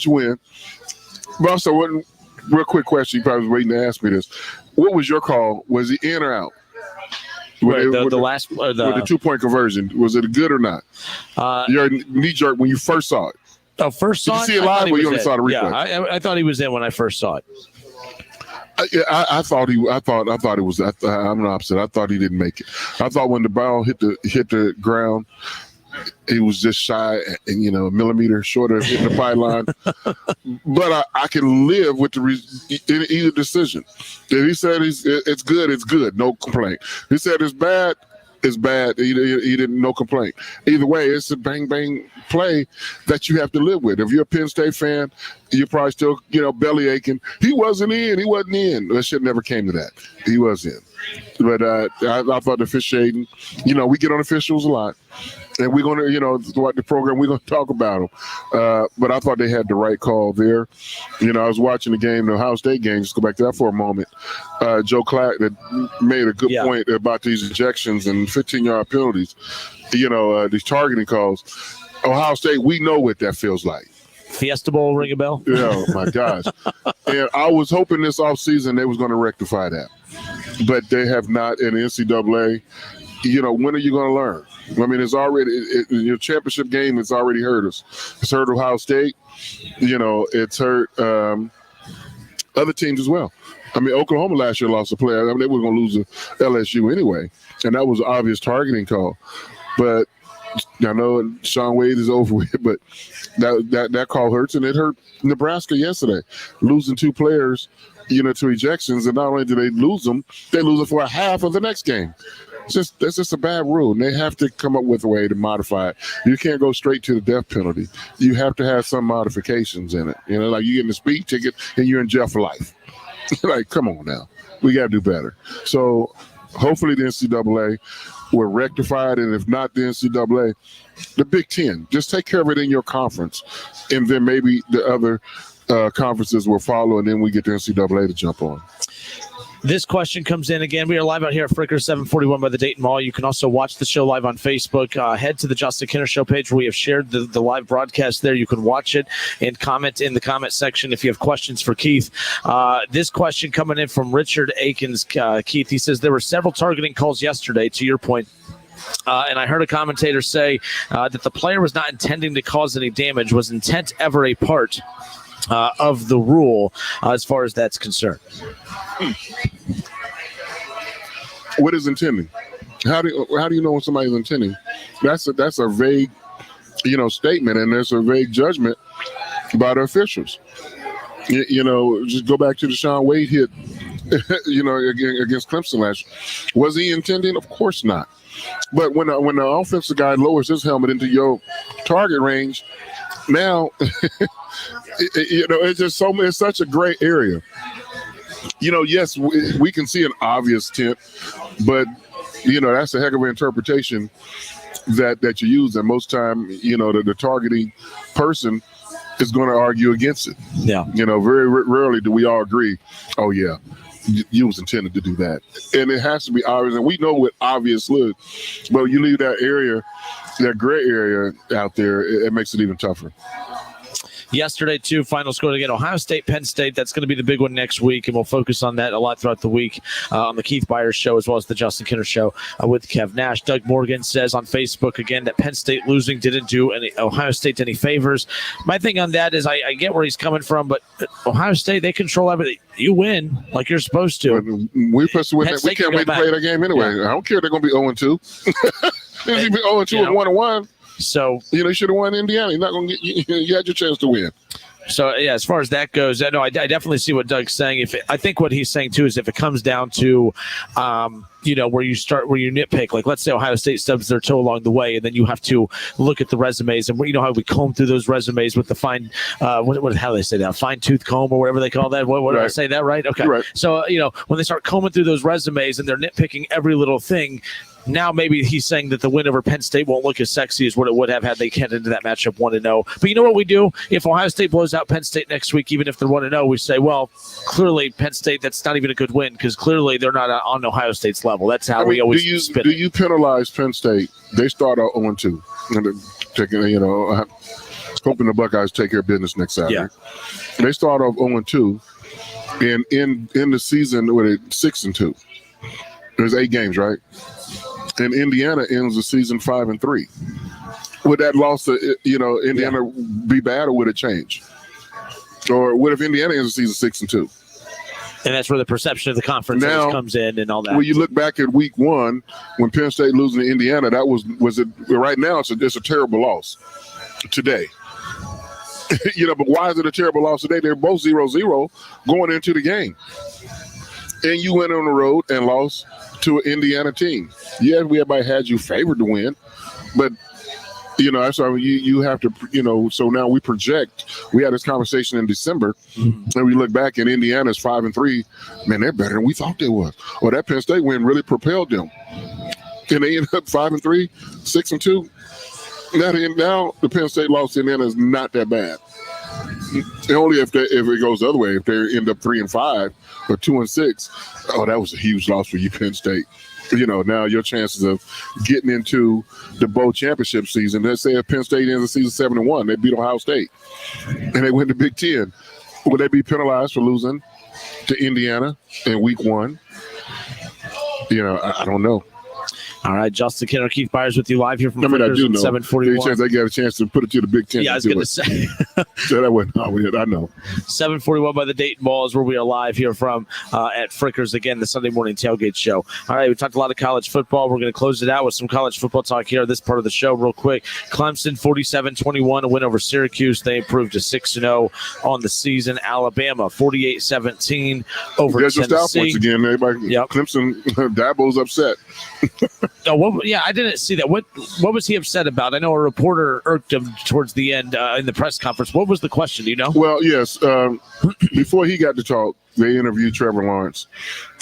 win. But also, real quick question, you probably was waiting to ask me this. What was your call? Was he in or out? With the 2-point conversion, was it good or not? Your knee jerk when you first saw it. Oh, first saw it? Did you see it live or you only saw the replay? Yeah, I thought he was in when I first saw it. I thought it was. I'm the opposite. I thought he didn't make it. I thought when the ball hit the ground, he was just shy and a millimeter short of hitting the pylon. But I can live with either decision. If he said it's good, it's good. No complaint. He said it's bad. It's bad. He didn't. No complaint. Either way, it's a bang bang play that you have to live with. If you're a Penn State fan, you're probably still belly aching. He wasn't in. He wasn't in. That shit never came to that. He was in. But I thought the officiating. We get on officials a lot. And we're going to, throughout the program, we're going to talk about them. But I thought they had the right call there. I was watching the game, the Ohio State game, just go back to that for a moment. Joe Clark made a good point about these ejections and 15-yard penalties, these targeting calls. Ohio State, we know what that feels like. Fiesta Bowl, ring a bell? Oh, my gosh. And I was hoping this offseason they was going to rectify that. But they have not. In the NCAA, when are you going to learn? I mean, it's already your championship game has already hurt us. It's hurt Ohio State. It's hurt other teams as well. I mean, Oklahoma last year lost a player. I mean, they were going to lose to LSU anyway, and that was an obvious targeting call. But I know Sean Wade is over with, but that call hurts, and it hurt Nebraska yesterday, losing two players, to ejections, and not only do they lose them for a half of the next game. That's just a bad rule, and they have to come up with a way to modify it. You can't go straight to the death penalty. You have to have some modifications in it. Like you getting a speed ticket and you're in jail for life. Like, come on now. We got to do better. So hopefully the NCAA will rectify it, and if not the NCAA, the Big Ten. Just take care of it in your conference, and then maybe the other conferences will follow, and then we get the NCAA to jump on. This question comes in again. We are live out here at Fricker 741 by the Dayton Mall. You can also watch the show live on Facebook. Head to the Justin Kinner Show page where we have shared the live broadcast there. You can watch it and comment in the comment section if you have questions for Keith. This question coming in from Richard Akins. Keith, he says, there were several targeting calls yesterday, to your point. And I heard a commentator say that the player was not intending to cause any damage. Was intent ever a part of the rule as far as that's concerned? What is intending? How do you know when somebody's intending? That's a vague, statement, and there's a vague judgment by the officials. Just go back to the Sean Wade hit, against Clemson last year. Was he intending? Of course not. But when the offensive guy lowers his helmet into your target range, now, it's just it's such a gray area. Yes, we can see an obvious tint, but that's a heck of an interpretation that you use, and most time, the targeting person is going to argue against it. Yeah. Very rarely do we all agree. Oh yeah, you was intended to do that, and it has to be obvious, and we know what obvious looks, but you leave that area, that gray area out there, it makes it even tougher. Yesterday, too, final score again, Ohio State, Penn State. That's going to be the big one next week, and we'll focus on that a lot throughout the week on the Keith Byars Show as well as the Justin Kinner Show with Kev Nash. Doug Morgan says on Facebook again that Penn State losing didn't do Ohio State any favors. My thing on that is I get where he's coming from, but Ohio State, they control everything. You win like you're supposed to. We can't wait to play that game anyway. Yeah. I don't care if they're going to be 0-2. They're going to be 0-2 and 1-1. So you should have won Indiana. You're not going to get. You had your chance to win. So yeah, as far as that goes, I definitely see what Doug's saying. I think what he's saying too is if it comes down to, where you nitpick, like let's say Ohio State stubs their toe along the way, and then you have to look at the resumes, and how we comb through those resumes with the fine, how do they say that, fine tooth comb or whatever they call that? What did I say that right? Okay, right. So when they start combing through those resumes and they're nitpicking every little thing. Now maybe he's saying that the win over Penn State won't look as sexy as what it would have had they get into that matchup 1-0. But you know what we do? If Ohio State blows out Penn State next week, even if they're 1-0, we say, well, clearly Penn State, that's not even a good win because clearly they're not on Ohio State's level. That's how we always spin it. Do you penalize Penn State? They start out 0-2. And taking, hoping the Buckeyes take care of business next Saturday. Yeah. They start off 0-2, and in the season with 6-2. There's 8 games, right? And Indiana ends the season 5-3. Would that loss to Indiana be bad, or would it change? Or what if Indiana ends the season 6-2? And that's where the perception of the conference comes in and all that. When you look back at week 1, when Penn State losing to Indiana, that was it. Right now, it's a terrible loss today. But why is it a terrible loss today? They're both 0-0 going into the game. And you went on the road and lost to an Indiana team. Yeah, everybody had you favored to win, but that's why you have to, so now we project. We had this conversation in December, and we look back and Indiana's 5-3. Man, they're better than we thought they was. Well, that Penn State win really propelled them, and they ended up 5-3, 6-2. Now the Penn State loss to Indiana is not that bad. Only if it goes the other way, if they end up 3-5 or 2-6, that was a huge loss for you, Penn State. Now your chances of getting into the bowl championship season. Let's say if Penn State ends the season 7-1, they beat Ohio State, and they win the Big Ten. Would they be penalized for losing to Indiana in week 1? I don't know. All right, Justin Kenner, Keith Byars with you live here from Frickers at 741. They got a chance to put it to the Big Ten. Yeah, I was going to say. So that wasn't I know. 741 by the Dayton Ball is where we are live here from at Frickers, again, the Sunday morning tailgate show. All right, we talked a lot of college football. We're going to close it out with some college football talk here, this part of the show real quick. Clemson 47-21, a win over Syracuse. They improved to 6-0 on the season. Alabama 48-17 over Tennessee. There's your style points again. Everybody, yep. Clemson, Dabo's upset. I didn't see that. What was he upset about? I know a reporter irked him towards the end in the press conference. What was the question? Do you know? Well, yes. Before he got to talk, they interviewed Trevor Lawrence,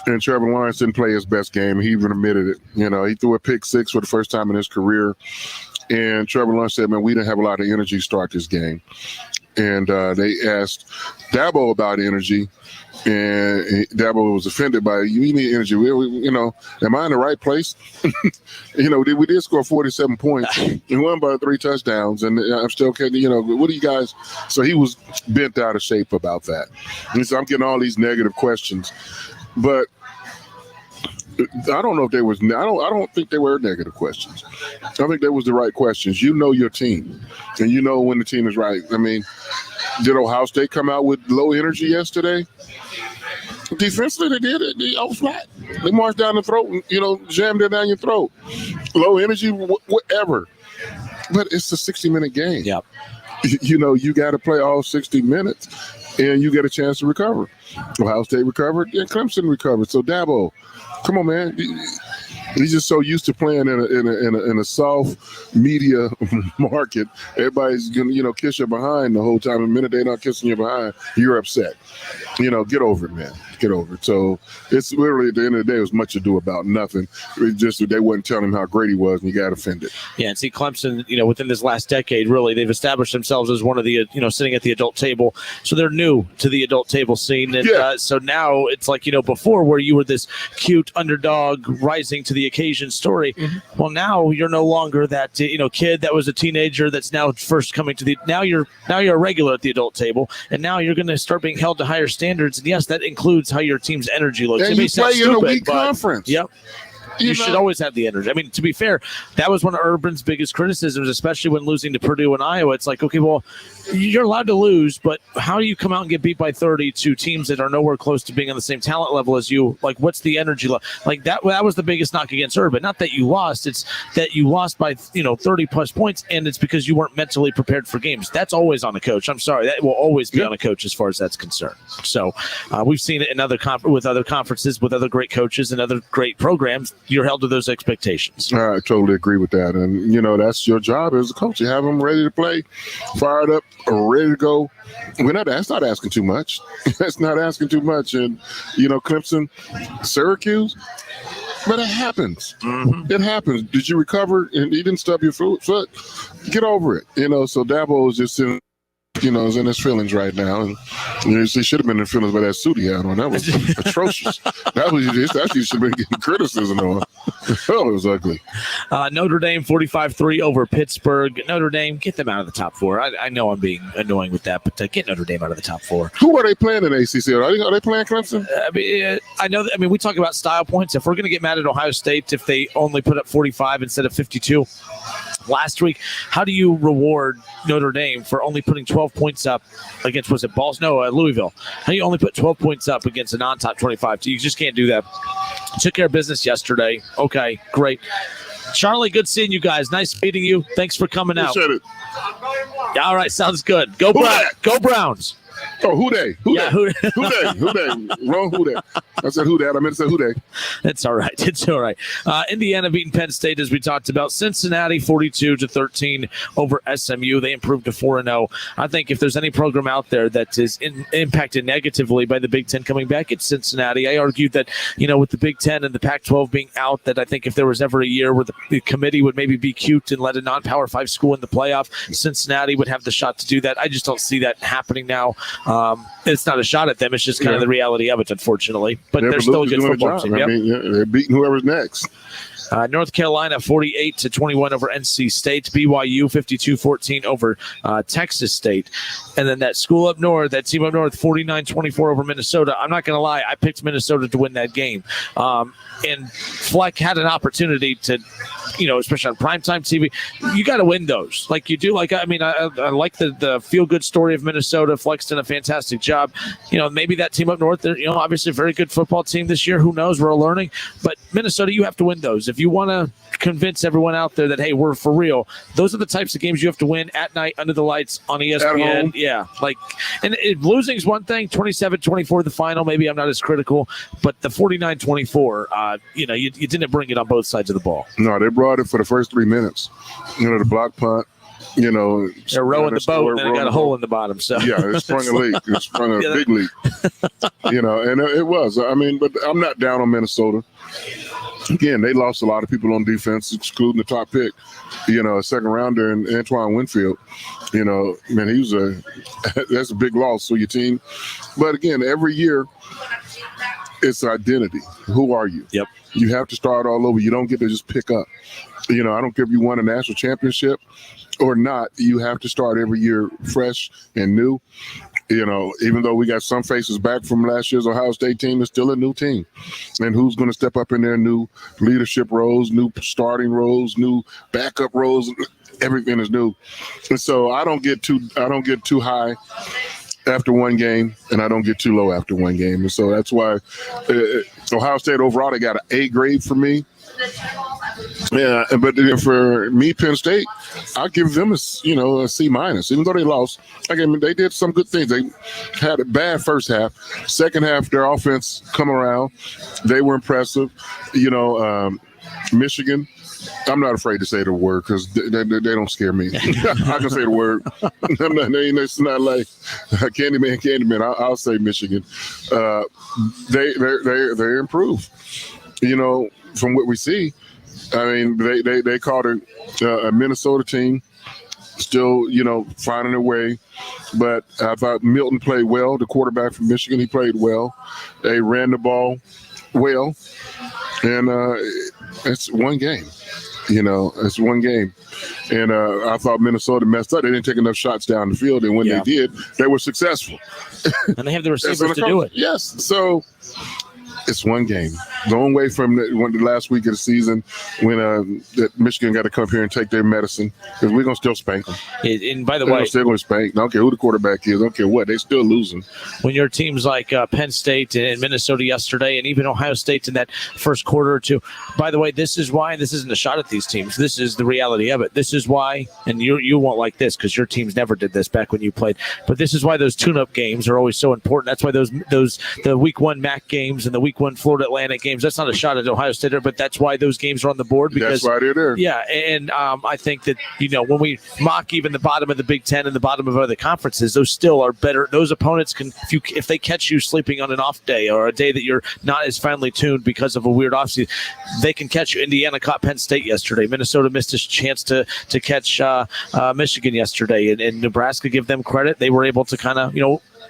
and Trevor Lawrence didn't play his best game. He even admitted it. He threw a pick 6 for the first time in his career, and Trevor Lawrence said, "Man, we didn't have a lot of energy to start this game." And they asked Dabo about energy. And Dabo was offended by it. You need energy. Am I in the right place? We did score 47 points and won by 3 touchdowns. And I'm still kidding. What do you guys? So he was bent out of shape about that. And so I'm getting all these negative questions, but I don't know if there was. I don't think they were negative questions. I think they was the right questions. Your team, and when the team is right. I mean, did Ohio State come out with low energy yesterday? Defensively, they did it. They all flat. They marched down the throat and, jammed it down your throat. Low energy, whatever. But it's a 60-minute game. Yep. You got to play all 60 minutes, and you get a chance to recover. Ohio State recovered, and Clemson recovered. So, Dabo, come on, man. He's just so used to playing in a soft media market. Everybody's gonna kiss you behind the whole time. The minute they're not kissing you behind, you're upset. Get over it, man. Get over it. So it's literally at the end of the day, it was much ado about nothing. It just they wasn't telling him how great he was, and he got offended. Yeah, and see Clemson, within this last decade, really they've established themselves as one of the sitting at the adult table. So they're new to the adult table scene, and so now it's like before where you were this cute underdog rising to the occasion story. Mm-hmm. Well, now you're no longer that kid that was a teenager that's now first coming to the. Now you're a regular at the adult table, and now you're going to start being held to higher standards. And yes, that includes how your team's energy looks. And you play in a weak conference. Yep. You should always have the energy. I mean, to be fair, that was one of Urban's biggest criticisms, especially when losing to Purdue and Iowa. It's like, okay, well, you're allowed to lose, but how do you come out and get beat by 30 to teams that are nowhere close to being on the same talent level as you? Like, what's the energy level? Like, that was the biggest knock against Urban. Not that you lost. It's that you lost by, 30-plus points, and it's because you weren't mentally prepared for games. That's always on a coach. I'm sorry. That will always be on a coach as far as that's concerned. So we've seen it in with other conferences, with other great coaches and other great programs. You're held to those expectations. I totally agree with that. And, that's your job as a coach. You have them ready to play, fired up, ready to go. That's not asking too much. That's not asking too much. And, Clemson, Syracuse, but it happens. Mm-hmm. It happens. Did you recover and you didn't stub your foot? Get over it. So Dabo is just in. Is in his feelings right now, and he should have been in feelings by that suit he had on. That was atrocious. He should have been getting criticism on. Oh, it was ugly. Notre Dame 45-3 over Pittsburgh. Notre Dame, get them out of the top four. I know I'm being annoying with that, but get Notre Dame out of the top four. Who are they playing in ACC? Are they playing Clemson? I know. We talk about style points. If we're going to get mad at Ohio State if they only put up 45 instead of 52 last week, how do you reward Notre Dame for only putting 12 points up against, Louisville? How do you only put 12 points up against a non-top 25? You just can't do that. Took care of business yesterday. Okay, great. Charlie, good seeing you guys. Nice meeting you. Thanks for coming out. Appreciate it. Yeah, all right, sounds good. Go Browns. Oh, who they? Who they? Wrong who they. I said who that. I meant to say who they. It's all right. It's all right. Indiana beating Penn State, as we talked about. Cincinnati 42-13 over SMU. They improved to 4-0. I think if there's any program out there that is impacted negatively by the Big Ten coming back, it's Cincinnati. I argued that, with the Big Ten and the Pac-12 being out, that I think if there was ever a year where the committee would maybe be cute and let a non-Power 5 school in the playoff, Cincinnati would have the shot to do that. I just don't see that happening now. It's not a shot at them. It's just kind of the reality of it, unfortunately. But they're still a good football team. Yep. They're beating whoever's next. North Carolina 48-21 over NC State. BYU 52-14 over Texas State. And then that school up north, that team up north, 49-24 over Minnesota. I'm not going to lie, I picked Minnesota to win that game. And Fleck had an opportunity to, especially on primetime TV, you got to win those. Like you do. I like the feel-good story of Minnesota. Fleck's done a fantastic job. Maybe that team up north, they're, obviously a very good football team this year. Who knows? We're all learning. But Minnesota, you have to win those. If you want to convince everyone out there that, hey, we're for real, those are the types of games you have to win at night under the lights on ESPN. Yeah. Losing's one thing, 27-24 the final. Maybe I'm not as critical, but the 49-24, you didn't bring it on both sides of the ball. No, they brought it for the first 3 minutes. The block punt. They're rowing the boat and then it got a hole in the bottom. So yeah, it sprung a leak. It sprung a big leak. And it was. But I'm not down on Minnesota. Again, they lost a lot of people on defense, excluding the top pick. A second rounder in Antoine Winfield. That's a big loss for your team. But again, every year it's identity. Who are you? Yep. You have to start all over. You don't get to just pick up. I don't care if you won a national championship or not. You have to start every year fresh and new. Even though we got some faces back from last year's Ohio State team, it's still a new team. And who's going to step up in their new leadership roles, new starting roles, new backup roles? Everything is new. And so I don't get too high after one game, and I don't get too low after one game. And so that's why Ohio State overall, they got an A grade for me. Yeah, but for me, Penn State, I'll give them a C minus, even though they lost. They did some good things. They had a bad first half. Second half, their offense come around. They were impressive. Michigan, I'm not afraid to say the word because they don't scare me. I can say the word. It's not like Candyman. I'll say Michigan. They improve. From what we see, they called a Minnesota team, still, finding their way. But I thought Milton played well. The quarterback from Michigan, he played well. They ran the ball well, and it's one game. It's one game. And I thought Minnesota messed up. They didn't take enough shots down the field, and when they did, they were successful. And they have the receivers to do it. Yes. So It's one game. Don't wait from the last week of the season when that Michigan got to come here and take their medicine, because we're going to still spank them. And by the way, they're still going to spank. I don't care who the quarterback is. I don't care what. They're still losing. When your teams like Penn State and Minnesota yesterday, and even Ohio State in that first quarter or two. By the way, this is why, and this isn't a shot at these teams. This is the reality of it. This is why, and you won't like this because your teams never did this back when you played. But this is why those tune-up games are always so important. That's why the Week 1 MAC games and the Week 1 Florida Atlantic games. That's not a shot at Ohio State, but that's why those games are on the board. Because that's why they're there. Yeah, and I think that when we mock even the bottom of the Big Ten and the bottom of other conferences, those still are better. Those opponents can, if they catch you sleeping on an off day or a day that you're not as finely tuned because of a weird offseason, they can catch you. Indiana caught Penn State yesterday. Minnesota missed a chance to catch Michigan yesterday, and Nebraska, give them credit. They were able to kind of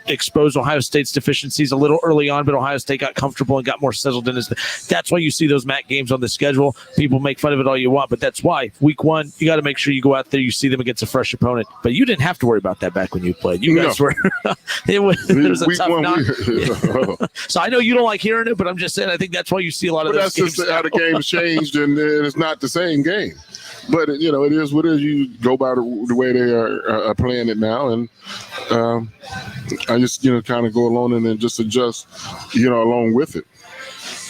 expose Ohio State's deficiencies a little early on, but Ohio State got comfortable and got more settled in. That's why you see those MAC games on the schedule. People make fun of it all you want, but that's why Week 1, you got to make sure you go out there, you see them against a fresh opponent. But you didn't have to worry about that back when you played. You guys were it was a tough knock. So I know you don't like hearing it, but I'm just saying I think that's why you see a lot of those games. That's just how the game's changed, and it's not the same game. But it is what it is. You go by the way they are playing it now, and I just kind of go along and then just adjust along with it.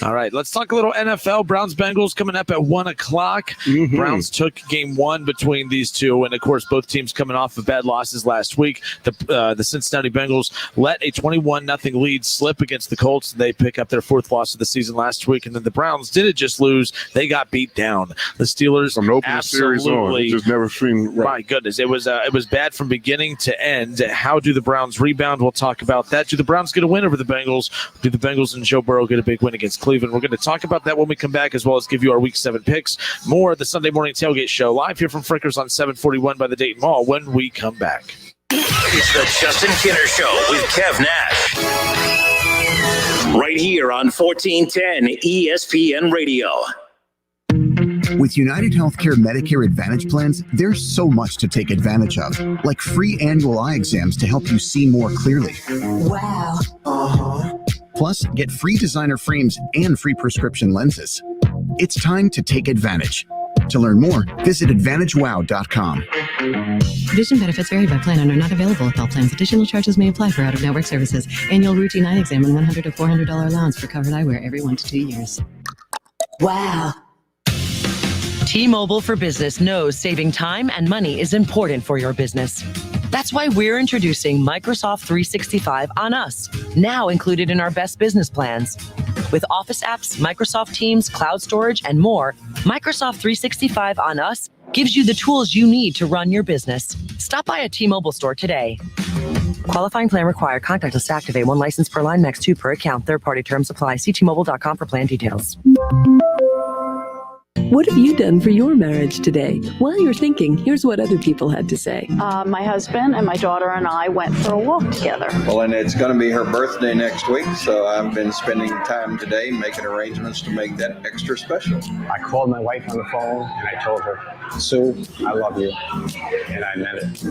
All right, let's talk a little NFL. Browns-Bengals coming up at 1 o'clock. Mm-hmm. Browns took game 1 between these two, and, of course, both teams coming off of bad losses last week. The Cincinnati Bengals let a 21-0 lead slip against the Colts. They pick up their 4th loss of the season last week, and then the Browns didn't just lose. They got beat down. The Steelers from opening series on. It just never seemed right. My goodness, it was bad from beginning to end. How do the Browns rebound? We'll talk about that. Do the Browns get a win over the Bengals? Do the Bengals and Joe Burrow get a big win against Cleveland? We're going to talk about that when we come back, as well as give you our Week 7 picks. More of the Sunday Morning Tailgate Show live here from Frickers on 741 by the Dayton Mall when we come back. It's the Justin Kinner Show with Kev Nash. Right here on 1410 ESPN Radio. With United Healthcare Medicare Advantage plans, there's so much to take advantage of, like free annual eye exams to help you see more clearly. Wow. Plus, get free designer frames and free prescription lenses. It's time to take advantage. To learn more, visit AdvantageWow.com. Vision benefits vary by plan and are not available with all plans. Additional charges may apply for out-of-network services. Annual routine eye exam and $100 to $400 allowance for covered eyewear every 1 to 2 years. Wow. T-Mobile for Business knows saving time and money is important for your business. That's why we're introducing Microsoft 365 on us, now included in our best business plans. With Office apps, Microsoft Teams, cloud storage, and more, Microsoft 365 on us gives you the tools you need to run your business. Stop by a T-Mobile store today. Qualifying plan required. Contactless to activate. 1 license per line, max 2 per account. Third-party terms apply. See T-Mobile.com for plan details. What have you done for your marriage today? While you're thinking, here's what other people had to say. My husband and my daughter and I went for a walk together. Well, and it's going to be her birthday next week, so I've been spending time today making arrangements to make that extra special. I called my wife on the phone and I told her, Sue, I love you, and I meant it.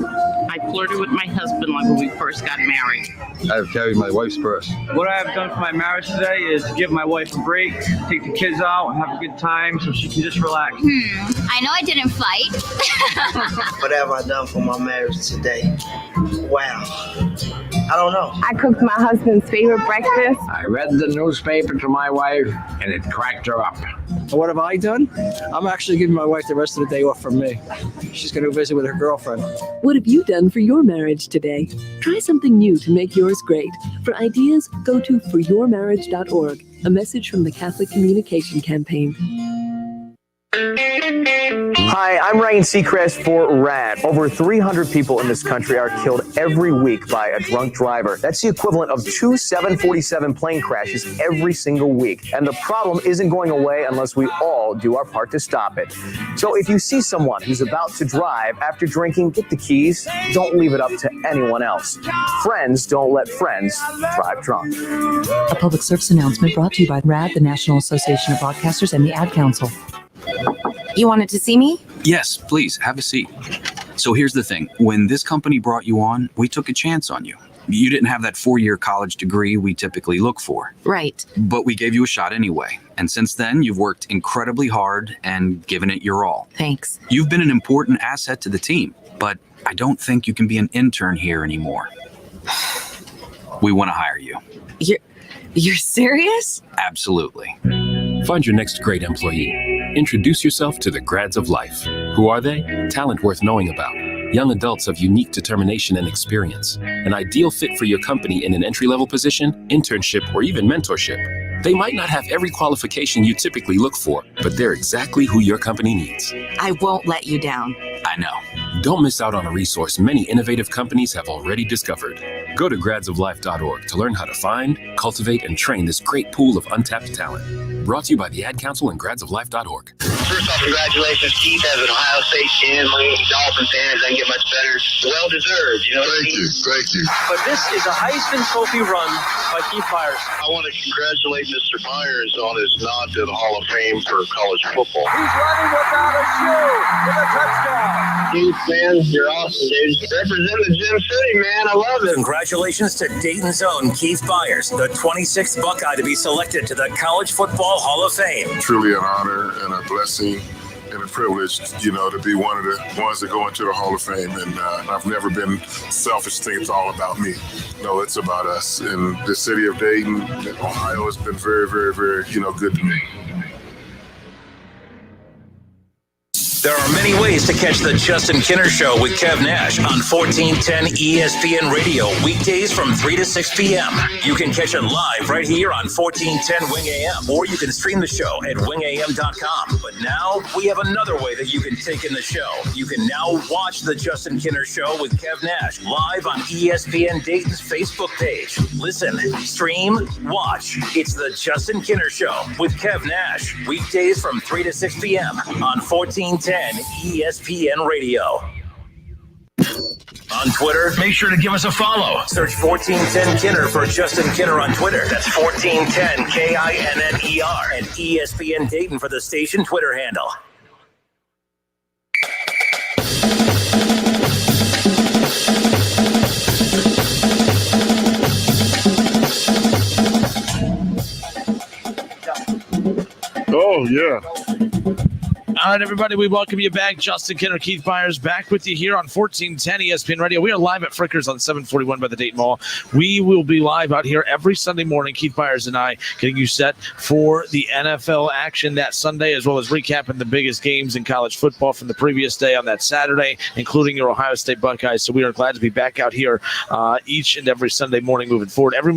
I flirted with my husband like when we first got married. I've carried my wife's purse. What I've done for my marriage today is give my wife a break, take the kids out, and have a good time so she can just relax. I know I didn't fight. What have I done for my marriage today? Wow. I don't know. I cooked my husband's favorite breakfast. I read the newspaper to my wife, and it cracked her up. What have I done? I'm actually giving my wife the rest of the day off from me. She's going to visit with her girlfriend. What have you done for your marriage today? Try something new to make yours great. For ideas, go to foryourmarriage.org. A message from the Catholic Communication Campaign. Hi, I'm Ryan Seacrest for RAD. Over 300 people in this country are killed every week by a drunk driver. That's the equivalent of 2 747 plane crashes every single week. And the problem isn't going away unless we all do our part to stop it. So if you see someone who's about to drive after drinking, get the keys. Don't leave it up to anyone else. Friends don't let friends drive drunk. A public service announcement brought to you by RAD, the National Association of Broadcasters, and the Ad Council. You wanted to see me? Yes, please, have a seat. So here's the thing. When this company brought you on, we took a chance on you. You didn't have that 4-year college degree we typically look for. Right. But we gave you a shot anyway. And since then, you've worked incredibly hard and given it your all. Thanks. You've been an important asset to the team, but I don't think you can be an intern here anymore. We want to hire you. You're serious? Absolutely. Find your next great employee. Introduce yourself to the grads of life. Who are they? Talent worth knowing about. Young adults of unique determination and experience. An ideal fit for your company in an entry-level position, internship, or even mentorship. They might not have every qualification you typically look for, but they're exactly who your company needs. I won't let you down. I know. Don't miss out on a resource many innovative companies have already discovered. Go to gradsoflife.org to learn how to find, cultivate, and train this great pool of untapped talent. Brought to you by the Ad Council and gradsoflife.org. First off, congratulations, Keith, as an Ohio State fan. My Dolphin fan doesn't get much better. Well deserved, you know what I mean? Thank you. But this is a Heisman Trophy run by Keith Byars. I want to congratulate Mr. Byars on his nod to the Hall of Fame for college football. He's running without a shoe with a touchdown. Keith, man, you're awesome, dude. Represent the Gym City, man. I love it. Congratulations to Dayton's own Keith Byars, the 26th Buckeye to be selected to the College Football Hall of Fame. Truly an honor and a blessing and a privilege, to be one of the ones that go into the Hall of Fame. And I've never been selfish to think it's all about me. No, it's about us. And the city of Dayton, Ohio, has been very, very, very, good to me. There are many ways to catch the Justin Kinner Show with Kev Nash on 1410 ESPN Radio, weekdays from 3 to 6 p.m. You can catch it live right here on 1410 Wing AM, or you can stream the show at wingam.com. But now we have another way that you can take in the show. You can now watch the Justin Kinner Show with Kev Nash live on ESPN Dayton's Facebook page. Listen, stream, watch. It's the Justin Kinner Show with Kev Nash, weekdays from 3 to 6 p.m. on 1410 ESPN Radio. On Twitter, make sure to give us a follow. Search 1410 Kinner for Justin Kinner on Twitter. That's 1410 KINNER, and ESPN Dayton for the station Twitter handle. Oh, yeah. All right, everybody, we welcome you back. Justin Kinner, Keith Byars, back with you here on 1410 ESPN Radio. We are live at Frickers on 741 by the Dayton Mall. We will be live out here every Sunday morning, Keith Byars and I, getting you set for the NFL action that Sunday, as well as recapping the biggest games in college football from the previous day on that Saturday, including your Ohio State Buckeyes. So we are glad to be back out here each and every Sunday morning moving forward. Every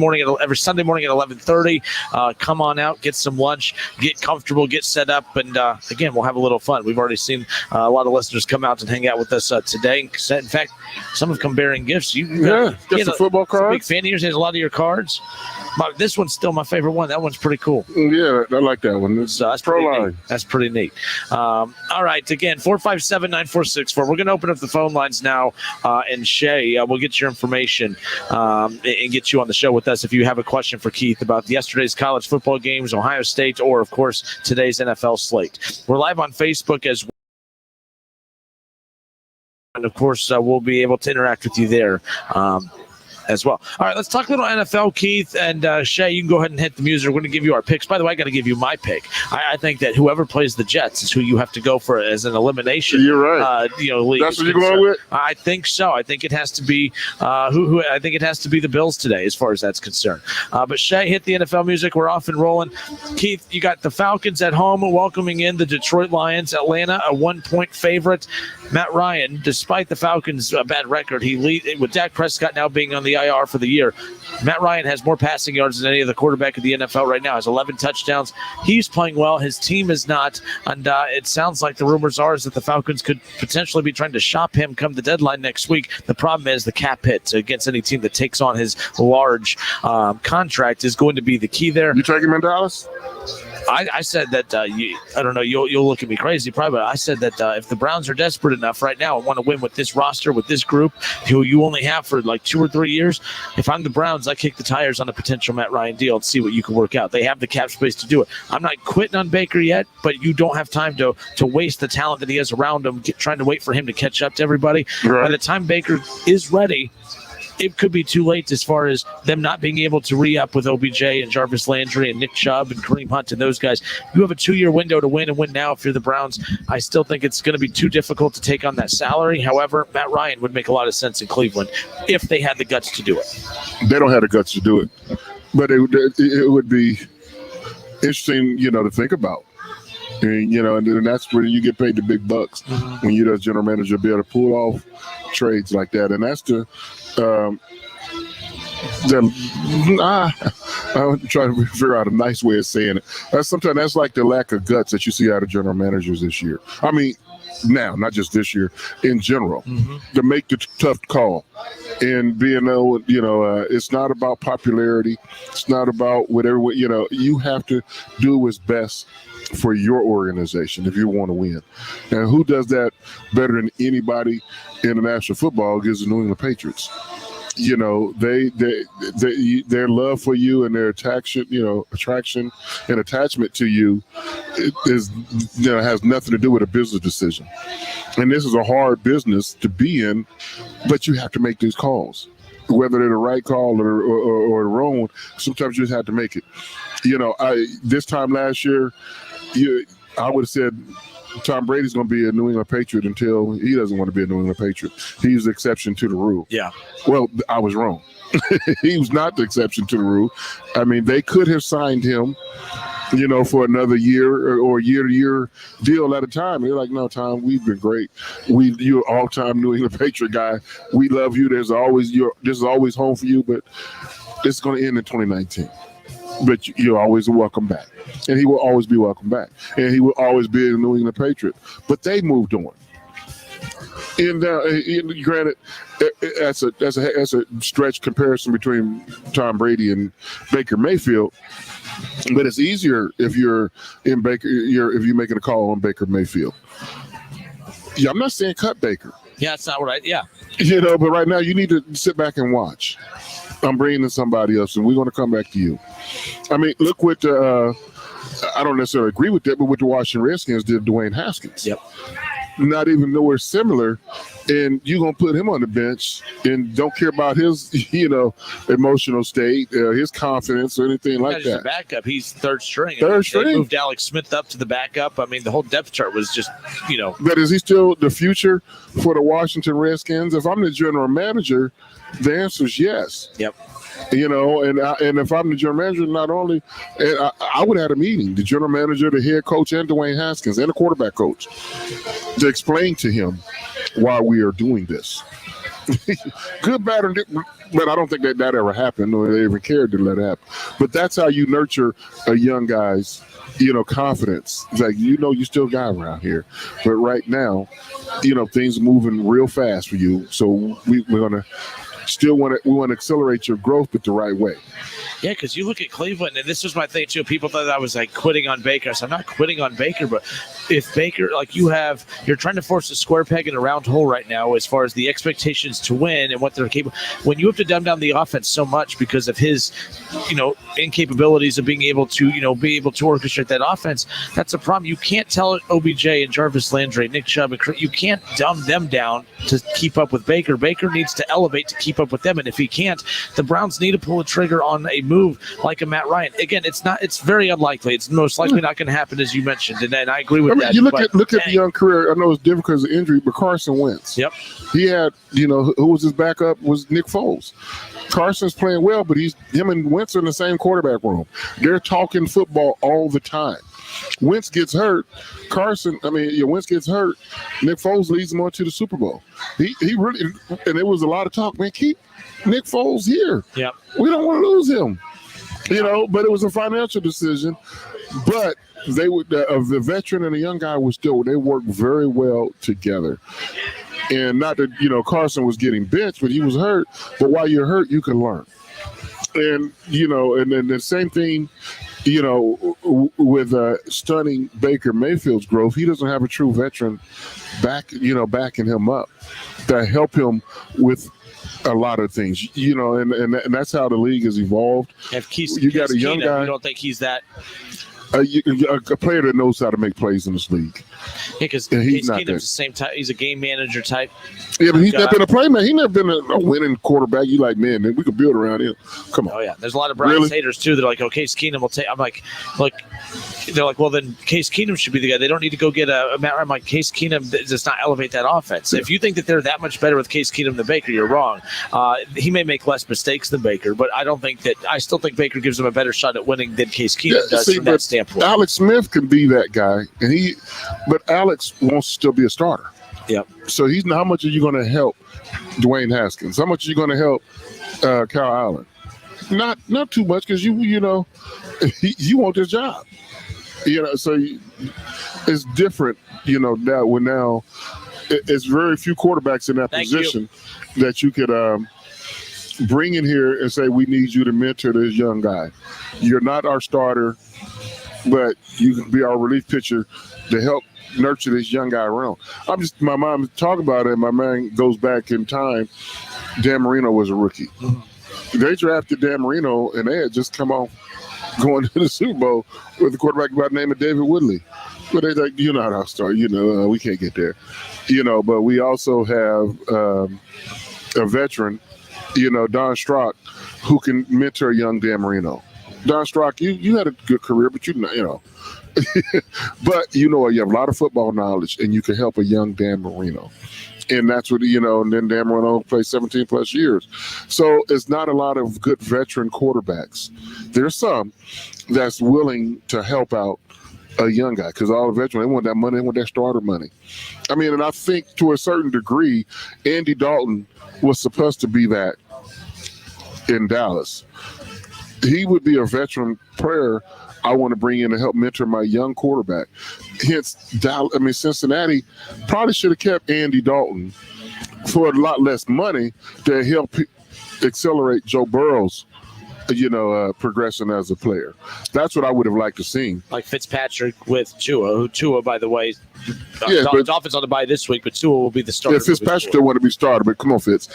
Sunday morning at 11:30. Come on out, get some lunch, get comfortable, get set up, and again, we'll have a little fun. We've already seen a lot of listeners come out and hang out with us today. In fact, some have come bearing gifts. Get some football cards. Big fan of yours. Has a lot of your cards. This one's still my favorite one. That one's pretty cool. Yeah, I like that one. That's pro line. That's pretty neat. All right, again, 457-9464. We're going to open up the phone lines now, and Shay, we'll get your information and get you on the show with us if you have a question for Keith about yesterday's college football games, Ohio State, or, of course, today's NFL slate. We're live on Facebook as well. And, of course, we'll be able to interact with you there as well. All right, let's talk a little NFL, Keith. And Shay, you can go ahead and hit the music. We're going to give you our picks. By the way, I got to give you my pick. I think that whoever plays the Jets is who you have to go for as an elimination. You're right. That's what you're going with? I think so. I think it has to be I think it has to be the Bills today, as far as that's concerned. But Shay, hit the NFL music. We're off and rolling. Keith, you got the Falcons at home welcoming in the Detroit Lions. Atlanta, a 1-point favorite. Matt Ryan, despite the Falcons' bad record, he lead with Dak Prescott now being on the IR for the year. Matt Ryan has more passing yards than any other quarterback in the NFL right now. Has 11 touchdowns. He's playing well. His team is not. And it sounds like the rumors are is that the Falcons could potentially be trying to shop him come the deadline next week. The problem is the cap hit against any team that takes on his large contract is going to be the key there. You take him in Dallas? I said that, I don't know, you'll look at me crazy probably, but I said that if the Browns are desperate enough right now and want to win with this roster, with this group, who you only have for like 2 or 3 years, if I'm the Browns, I kick the tires on a potential Matt Ryan deal and see what you can work out. They have the cap space to do it. I'm not quitting on Baker yet, but you don't have time to waste the talent that he has around him, trying to wait for him to catch up to everybody. Right. By the time Baker is ready, it could be too late as far as them not being able to re-up with OBJ and Jarvis Landry and Nick Chubb and Kareem Hunt and those guys. You have a 2-year window to win and win now if you're the Browns. I still think it's going to be too difficult to take on that salary. However, Matt Ryan would make a lot of sense in Cleveland if they had the guts to do it. They don't have the guts to do it, but it would be interesting, to think about. And that's where you get paid the big bucks when you're the general manager, be able to pull off trades like that. And that's I'm trying to figure out a nice way of saying it. That's like the lack of guts that you see out of general managers this year. I mean, now, not just this year, in general, to make the tough call. And being it's not about popularity. It's not about whatever, you have to do what's best for your organization if you want to win. And who does that better than anybody in the National Football is the New England Patriots. Their love for you and their attraction and attachment to you is has nothing to do with a business decision. And this is a hard business to be in, but you have to make these calls, whether they're the right call or the wrong one. Sometimes you just have to make it. This time last year, I would have said Tom Brady's going to be a New England Patriot until he doesn't want to be a New England Patriot. He's the exception to the rule. Yeah. Well, I was wrong. He was not the exception to the rule. I mean, they could have signed him, for another year or year-to-year deal at a time. They're like, no, Tom, we've been great. You're an all-time New England Patriot guy. We love you. This is always home for you, but it's going to end in 2019. But you're always welcome back. And he will always be welcome back. And he will always be a New England Patriot. But they moved on. And granted, that's a stretch comparison between Tom Brady and Baker Mayfield. But it's easier if you're in Baker. If you're making a call on Baker Mayfield. Yeah, I'm not saying cut Baker. Yeah, it's not right. Yeah. But right now you need to sit back and watch. I'm bringing in somebody else, and we're going to come back to you. I mean, look what I don't necessarily agree with that, but what the Washington Redskins did to Dwayne Haskins. Yep. Not even nowhere similar, and you're going to put him on the bench and don't care about his, emotional state, his confidence, or anything like that. He's a backup. He's third string. Third string. They moved Alex Smith up to the backup. I mean, the whole depth chart was just, But is he still the future for the Washington Redskins? If I'm the general manager, the answer is yes. Yep. And if I'm the general manager, not only, I would have a meeting, the general manager, the head coach, and Dwayne Haskins, and the quarterback coach, to explain to him why we are doing this. Good, bad, or but I don't think that ever happened, or they even cared to let it happen. But that's how you nurture a young guy's, confidence. It's like, you still got around here. But right now, things are moving real fast for you. So we're going to we want to accelerate your growth, but the right way. Yeah, because you look at Cleveland, and this was my thing too. People thought I was like quitting on Baker. So I'm not quitting on Baker, but if Baker, you're trying to force a square peg in a round hole right now as far as the expectations to win and what they're capable. When you have to dumb down the offense so much because of his, incapabilities of being able to orchestrate that offense, that's a problem. You can't tell OBJ and Jarvis Landry, Nick Chubb, you can't dumb them down to keep up with Baker. Baker needs to elevate to keep up with them, and if he can't, the Browns need to pull a trigger on a move like a Matt Ryan. Again, it's very unlikely. It's most likely not going to happen, as you mentioned, and I agree with that. You look at the young career. I know it's different because of injury, but Carson Wentz. Yep. He had, who was his backup was Nick Foles. Carson's playing well, but him and Wentz are in the same quarterback room. They're talking football all the time. Wentz gets hurt. Wentz gets hurt. Nick Foles leads them on to the Super Bowl. He really, and there was a lot of talk, man, keep Nick Foles here. Yep. We don't want to lose him. But it was a financial decision. But they would, the veteran and the young guy they worked very well together. And not that, Carson was getting benched, but he was hurt. But while you're hurt, you can learn. And, and then the same thing, with stunning Baker Mayfield's growth, he doesn't have a true veteran backing him up to help him with a lot of things, and that's how the league has evolved. If you got a young guy. You don't think he's that? a player that knows how to make plays in this league. Yeah, because he's not Keenum's the same type. He's a game manager type. Yeah, but he's never been a playmaker. He's never been a winning quarterback. You like, man, we could build around him. Come on. Oh, yeah. There's a lot of Browns haters, too. They're like, oh, Case Keenum will take. I'm like, look, they're like, well, then Case Keenum should be the guy. They don't need to go get a Matt. I'm like, Case Keenum does not elevate that offense. If you think that they're that much better with Case Keenum than Baker, you're wrong. He may make less mistakes than Baker, but I still think Baker gives him a better shot at winning than Case Keenum does from that standpoint. Alex Smith can be that guy, but Alex wants to still be a starter. Yep. So how much are you going to help Dwayne Haskins? How much are you going to help Kyle Allen? Not too much, because you want this job. So it's different. Now it's very few quarterbacks in that position that you could bring in here and say, we need you to mentor this young guy. You're not our starter, but you can be our relief pitcher to help nurture this young guy around. My mom talking about it. My man goes back in time. Dan Marino was a rookie. Mm-hmm. They drafted Dan Marino, and they had just come off going to the Super Bowl with a quarterback by the name of David Woodley. But they're like, you're not our star. We can't get there. But we also have a veteran, Don Strock, who can mentor young Dan Marino. Don Strock, you had a good career, but but you have a lot of football knowledge, and you can help a young Dan Marino. And that's what, and then Dan Marino played 17 plus years. So it's not a lot of good veteran quarterbacks. There's some that's willing to help out a young guy, because all the veterans, they want that money, they want that starter money. And I think to a certain degree, Andy Dalton was supposed to be that in Dallas. He would be a veteran player I want to bring in to help mentor my young quarterback. Hence, Cincinnati probably should have kept Andy Dalton for a lot less money to help accelerate Joe Burrow's progression as a player. That's what I would have liked to see. Like Fitzpatrick with Tua, who Tua, by the way, Dolphins on the bye this week, but Tua will be the starter. Yeah, Fitzpatrick still want to be starter, but come on, Fitz.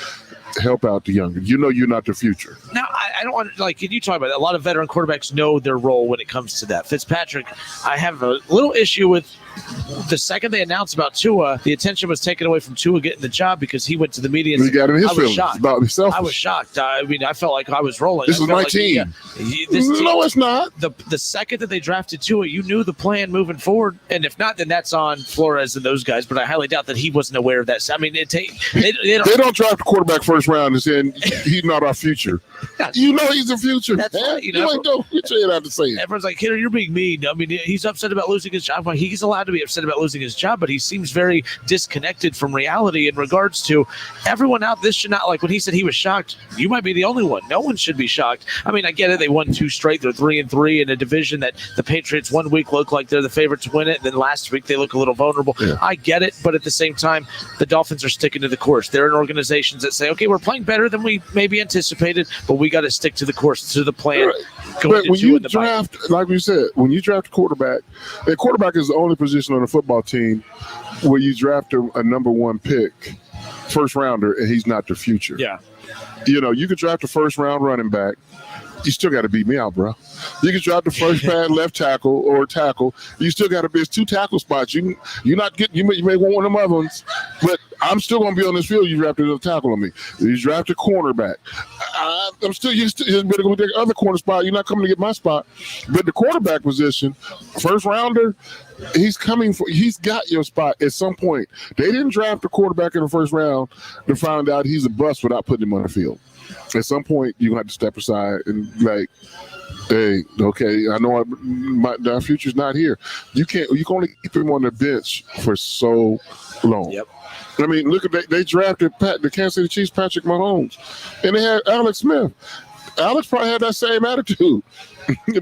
Help out the younger. You're not the future. Now, I don't want to, you talk about that. A lot of veteran quarterbacks know their role when it comes to that. Fitzpatrick, I have a little issue with the second they announced about Tua, the attention was taken away from Tua getting the job because he went to the media and he got in his feelings about himself. I was shocked. I felt like I was rolling. This is my team. No, it's not. The second that they drafted Tua, you knew the plan moving forward. And if not, then that's on Flores and those guys. But I highly doubt that he wasn't aware of that. They don't draft a quarterback first round and saying he's not our future. He's the future. That's right. You ain't out to say it. Everyone's like, Kidder, you're being mean. He's upset about losing his job. He's allowed to be upset about losing his job, but he seems very disconnected from reality in regards to everyone out. This should not, like when he said he was shocked, you might be the only one. No one should be shocked. I get it. They won 2 straight. They're 3-3 in a division that the Patriots 1 week look like they're the favorite to win it. And then last week they look a little vulnerable. Yeah. I get it. But at the same time, the Dolphins are sticking to the course. They're in organizations that say, okay, we're playing better than we maybe anticipated, but we got to stick to the course, to the plan. Right. But when you draft, like we said, when you draft a quarterback is the only position on the football team where you draft a number 1 pick, first rounder, and he's not the future. Yeah. You could draft a first round running back. You still got to beat me out, bro. You can drop the first pad left tackle or tackle. You still got to be 2 tackle spots. You're not getting. You may want one of them other ones, but I'm still going to be on this field. You drafted a tackle on me. You drafted cornerback. I'm still. You better go get the other corner spot. You're not coming to get my spot. But the quarterback position, first rounder, he's coming for. He's got your spot at some point. They didn't draft a quarterback in the first round to find out he's a bust without putting him on the field. At some point, you have to step aside and hey, okay, I know my future's not here. You can only keep him on the bench for so long. Yep. Look at they drafted the Kansas City Chiefs, Patrick Mahomes, and they had Alex Smith. Alex probably had that same attitude.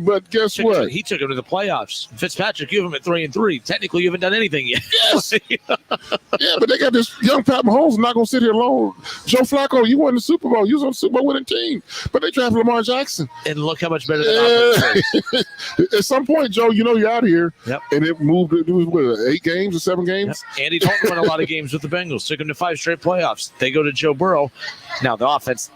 But guess what? He took him to the playoffs. Fitzpatrick, you have him at 3-3. Technically, you haven't done anything yet. Yes. Yeah, but they got this young Pat Mahomes not going to sit here alone. Joe Flacco, you won the Super Bowl. You was on the Super Bowl winning team. But they drafted Lamar Jackson. And look how much better that offense is. At some point, Joe, you're out of here. Yep. And it moved. It was 8 games or 7 games? Yep. Andy Dalton won a lot of games with the Bengals. Took him to 5 straight playoffs. They go to Joe Burrow. Now, the offense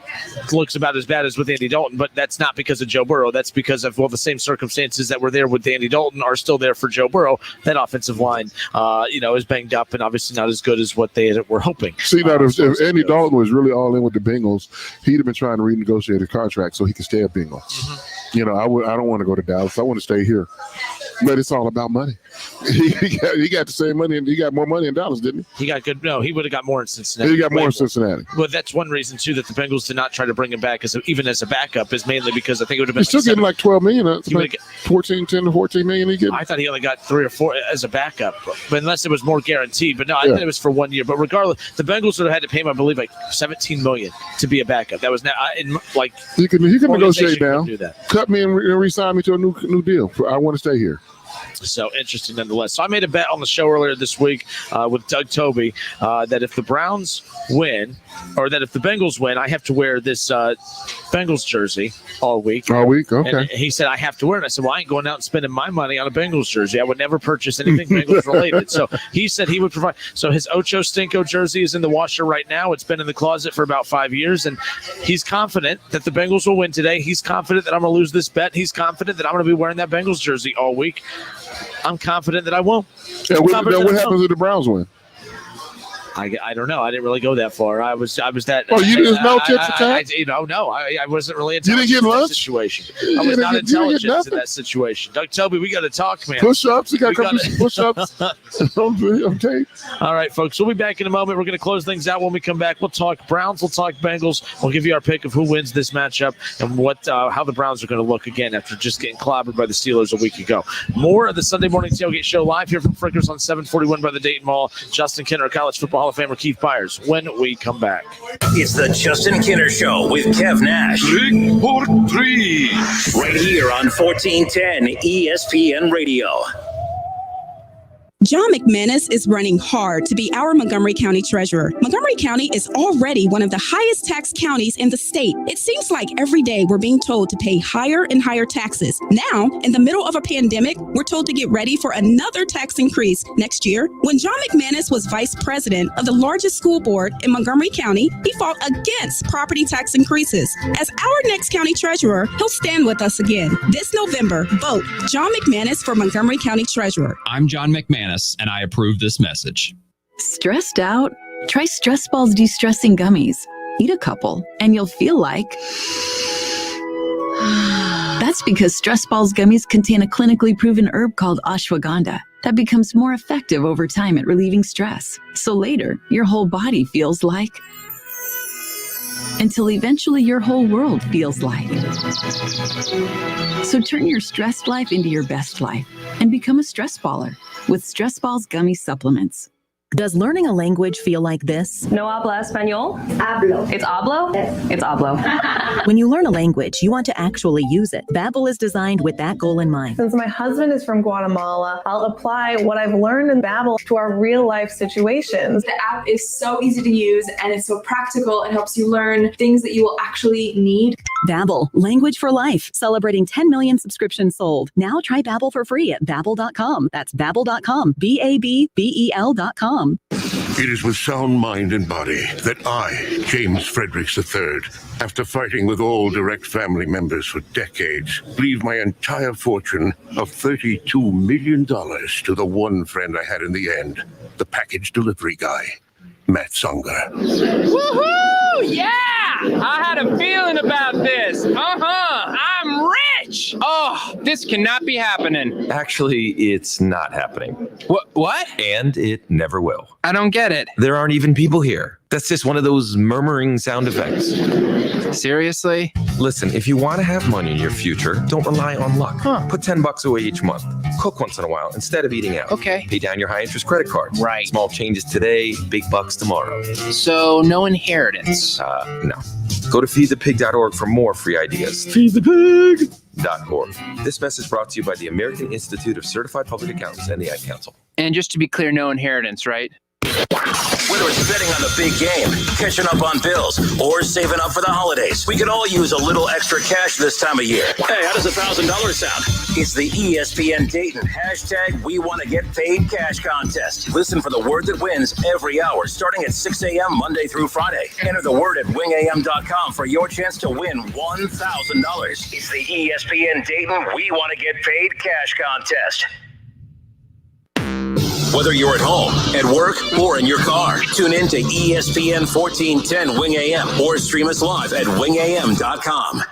looks about as bad as with Andy Dalton, but that's not because of Joe Burrow. That's because because of the same circumstances that were there with Andy Dalton are still there for Joe Burrow. That offensive line, is banged up and obviously not as good as what they were hoping. See, now if Andy Dalton was really all in with the Bengals, he'd have been trying to renegotiate his contract so he could stay at Bengals. I don't want to go to Dallas. I want to stay here. But it's all about money. He got the same money, and he got more money in Dallas, didn't he? He got good. No, he would have got more in Cincinnati. He got more in Cincinnati. Well, that's one reason too that the Bengals did not try to bring him back even as a backup is mainly because I think it would have been. He's still getting like $12 million. Like 10 to 14 million. He getting. I thought he only got 3 or 4 as a backup, but unless it was more guaranteed. But no, I think it was for 1 year. But regardless, the Bengals would have had to pay him, I believe, like $17 million to be a backup. That was now he can negotiate now. Do that. Cut me and re-sign me to a new deal. I want to stay here. So interesting nonetheless. So I made a bet on the show earlier this week with Doug Toby that if the Browns win or that if the Bengals win, I have to wear this Bengals jersey all week. All week, okay. And he said I have to wear it. I said, well, I ain't going out and spending my money on a Bengals jersey. I would never purchase anything Bengals related. So he said he would provide. So his Ocho Stinko jersey is in the washer right now. It's been in the closet for about 5 years, and he's confident that the Bengals will win today. He's confident that I'm going to lose this bet. He's confident that I'm going to be wearing that Bengals jersey all week. I'm confident that I won't. Yeah, what happens if the Browns win? I don't know. I didn't really go that far. I was that. Oh, you didn't know tit for tat? No. I wasn't really intelligent in that situation. I was not intelligent in that situation. Doug Toby, we got to talk, man. Push-ups. You got to come do some push-ups. Okay. All right, folks. We'll be back in a moment. We're going to close things out when we come back. We'll talk Browns. We'll talk Bengals. We'll give you our pick of who wins this matchup and how the Browns are going to look again after just getting clobbered by the Steelers a week ago. More of the Sunday Morning Tailgate Show live here from Frickers on 741 by the Dayton Mall. Justin Kinner, college football Hall of Famer Keith Byars, when we come back. It's the Justin Kinner Show with Kev Nash. Trick or treat. Right here on 1410 ESPN Radio. John McManus is running hard to be our Montgomery County treasurer. Montgomery County is already one of the highest tax counties in the state. It seems like every day we're being told to pay higher and higher taxes. Now, in the middle of a pandemic, we're told to get ready for another tax increase next year. When John McManus was vice president of the largest school board in Montgomery County, he fought against property tax increases. As our next county treasurer, he'll stand with us again. This November, vote John McManus for Montgomery County treasurer. I'm John McManus, and I approve this message. Stressed out? Try Stress Balls De-Stressing Gummies. Eat a couple, and you'll feel like... That's because Stress Balls gummies contain a clinically proven herb called ashwagandha that becomes more effective over time at relieving stress. So later, your whole body feels like... until eventually your whole world feels like. So turn your stressed life into your best life and become a stress baller with Stress Balls Gummy Supplements. Does learning a language feel like this? No habla español? Hablo. It's hablo? Yes. It's hablo. When you learn a language, you want to actually use it. Babbel is designed with that goal in mind. Since my husband is from Guatemala, I'll apply what I've learned in Babbel to our real life situations. The app is so easy to use and it's so practical. It helps you learn things that you will actually need. Babbel, language for life, celebrating 10 million subscriptions sold. Now try Babbel for free at babbel.com. That's babbel.com, BABBEL.com. It is with sound mind and body that I, James Fredericks III, after fighting with all direct family members for decades, leave my entire fortune of $32 million to the one friend I had in the end, the package delivery guy, Matt Songer. Woohoo! Yeah! I had a feeling about this. I'm rich! Oh, this cannot be happening. Actually, it's not happening. What? And it never will. I don't get it. There aren't even people here. That's just one of those murmuring sound effects. Seriously? Listen, if you want to have money in your future, don't rely on luck. Put $10 away each month. Cook once in a while instead of eating out. Okay. Pay down your high-interest credit cards. Right. Small changes today, big bucks tomorrow. So, no inheritance? No. Go to feedthepig.org for more free ideas. Feedthepig.org. This message brought to you by the American Institute of Certified Public Accountants and the Ad Council. And just to be clear, no inheritance, right? Whether it's betting on the big game, catching up on bills, or saving up for the holidays, we could all use a little extra cash this time of year. Hey, how does $1,000 sound? It's the ESPN Dayton #We Want to Get Paid Cash Contest. Listen for the word that wins every hour, starting at 6 a.m. Monday through Friday. Enter the word at wingam.com for your chance to win $1,000. It's the ESPN Dayton We Want to Get Paid Cash Contest. Whether you're at home, at work, or in your car, tune in to ESPN 1410 Wing AM or stream us live at wingam.com.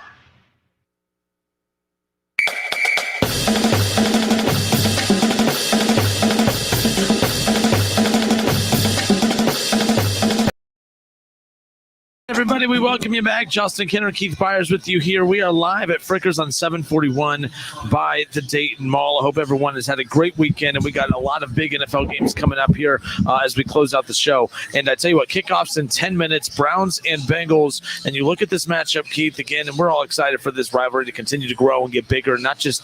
Everybody, we welcome you back. Justin Kenner, Keith Byars with you here. We are live at Frickers on 741 by the Dayton Mall. I hope everyone has had a great weekend, and we got a lot of big NFL games coming up here as we close out the show. And I tell you what, kickoffs in 10 minutes, Browns and Bengals. And you look at this matchup, Keith, again, and we're all excited for this rivalry to continue to grow and get bigger, not just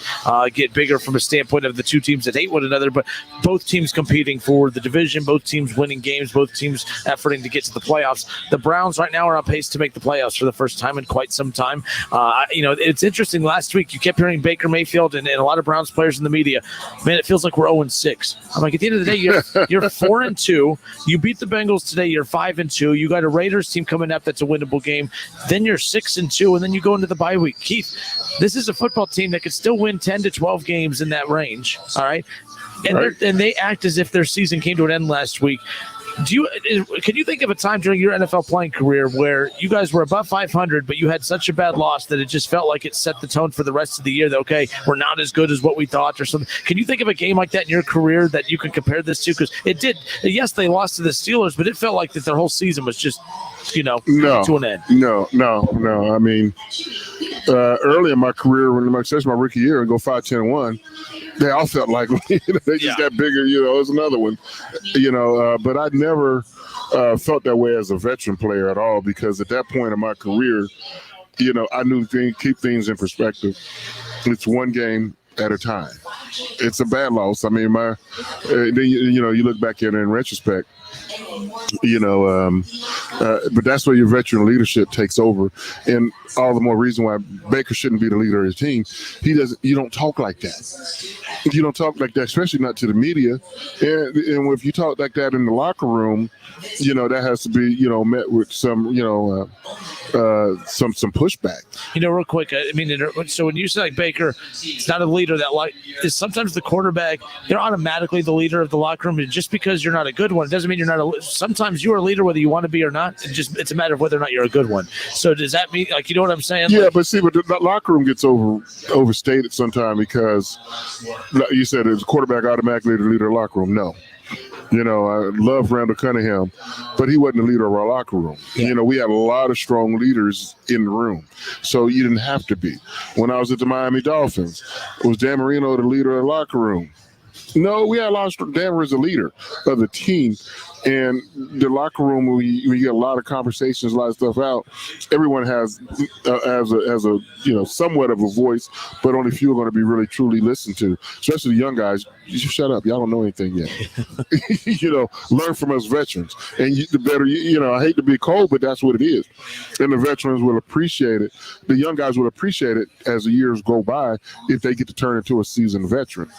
get bigger from a standpoint of the two teams that hate one another, but both teams competing for the division, both teams winning games, both teams efforting to get to the playoffs. The Browns right now are on pace to make the playoffs for the first time in quite some time. It's interesting. Last week, you kept hearing Baker Mayfield and a lot of Browns players in the media. Man, it feels like we're 0-6. I'm like, at the end of the day, you're 4-2. You beat the Bengals today. You're 5-2. You got a Raiders team coming up that's a winnable game. Then you're 6-2, and then you go into the bye week. Keith, this is a football team that could still win 10 to 12 games in that range. All right, and they act as if their season came to an end last week. Can you think of a time during your NFL playing career where you guys were above 500, but you had such a bad loss that it just felt like it set the tone for the rest of the year that, okay, we're not as good as what we thought or something? Can you think of a game like that in your career that you can compare this to? Because it did. Yes, they lost to the Steelers, but it felt like that their whole season was just, to an end. No. I mean, early in my career, especially my rookie year, and go 5-10-1, they all felt like they just got bigger. It's another one. But I never felt that way as a veteran player at all, because at that point in my career, I knew keep things in perspective. It's one game at a time. It's a bad loss. I mean, you look back at it in retrospect. But that's where your veteran leadership takes over, and all the more reason why Baker shouldn't be the leader of his team. You don't talk like that. You don't talk like that, especially not to the media. And if you talk like that in the locker room, that has to be met with some some pushback. Real quick. I mean, so when you say like Baker, it's not a leader is sometimes the quarterback. They're automatically the leader of the locker room, and just because you're not a good one, it doesn't mean you're not sometimes you're a leader whether you want to be or not. It's a matter of whether or not you're a good one. So does that mean, you know what I'm saying? Yeah, but the locker room gets overstated sometimes, because you said the quarterback automatically the leader of the locker room. No. I love Randall Cunningham, but he wasn't the leader of our locker room. Yeah. We had a lot of strong leaders in the room, so you didn't have to be. When I was at the Miami Dolphins, was Dan Marino the leader of the locker room? No, we had a lot of Dan was the leader of the team. And the locker room, when you get a lot of conversations, a lot of stuff out, everyone has a somewhat of a voice, but only few are going to be really truly listened to, especially the young guys. You should shut up. Y'all don't know anything yet. Learn from us veterans. And the better, I hate to be cold, but that's what it is. And the veterans will appreciate it. The young guys will appreciate it as the years go by if they get to turn into a seasoned veteran.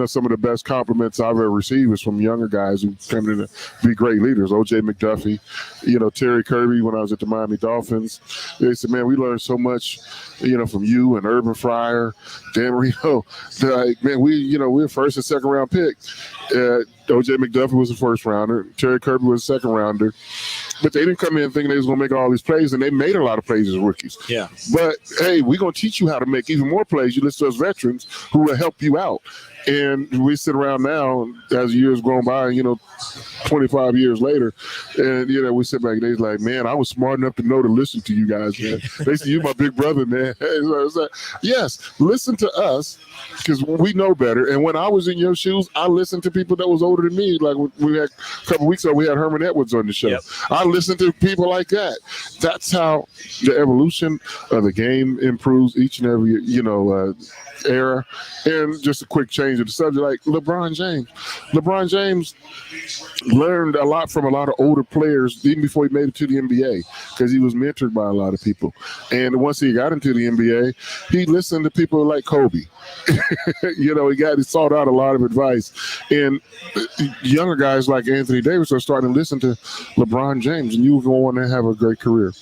Some of the best compliments I've ever received is from younger guys who come in to be great leaders. O.J. McDuffie, Terry Kirby when I was at the Miami Dolphins. They said, man, we learned so much, from you and Urban Fryer, Dan Marino. Man, we're first and second round pick. O.J. McDuffie was the first rounder. Terry Kirby was the second rounder. But they didn't come in thinking they was going to make all these plays, and they made a lot of plays as rookies. Yeah. But, hey, we're going to teach you how to make even more plays. You listen to us veterans who will help you out. And we sit around now as years go by, 25 years later, and, we sit back and they're like, man, I was smart enough to know to listen to you guys, man. They say, you my big brother, man. Yes, listen to us because we know better. And when I was in your shoes, I listened to people that was older than me. Like we had a couple weeks ago, we had Herman Edwards on the show. Yep. I listened to people like that. That's how the evolution of the game improves each and every, era. And just a quick change change the subject, like LeBron James. LeBron James learned a lot from a lot of older players even before he made it to the NBA because he was mentored by a lot of people. And once he got into the NBA, he listened to people like Kobe. He sought out a lot of advice. And younger guys like Anthony Davis are starting to listen to LeBron James, and you're going to have a great career.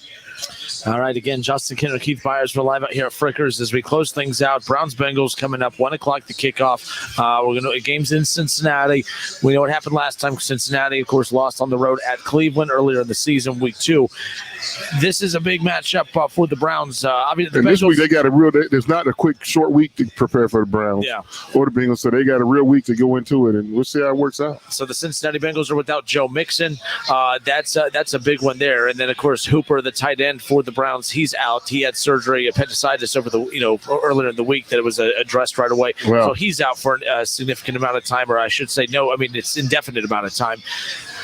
All right, again, Justin Kinner, Keith Byars, we're live out here at Frickers as we close things out. Browns-Bengals coming up, 1 o'clock to kick off. We're going to games in Cincinnati. We know what happened last time. Cincinnati, of course, lost on the road at Cleveland earlier in the season, week 2. This is a big matchup for the Browns. Obviously, and this week they got there's not a quick, short week to prepare for the Browns or the Bengals, so they got a real week to go into it, and we'll see how it works out. So the Cincinnati Bengals are without Joe Mixon. That's a big one there. And then, of course, Hooper, the tight end for the Browns, he's out. He had surgery, appendicitis over earlier in the week that it was addressed right away. Wow. So he's out for a significant amount of time, or I should say it's indefinite amount of time.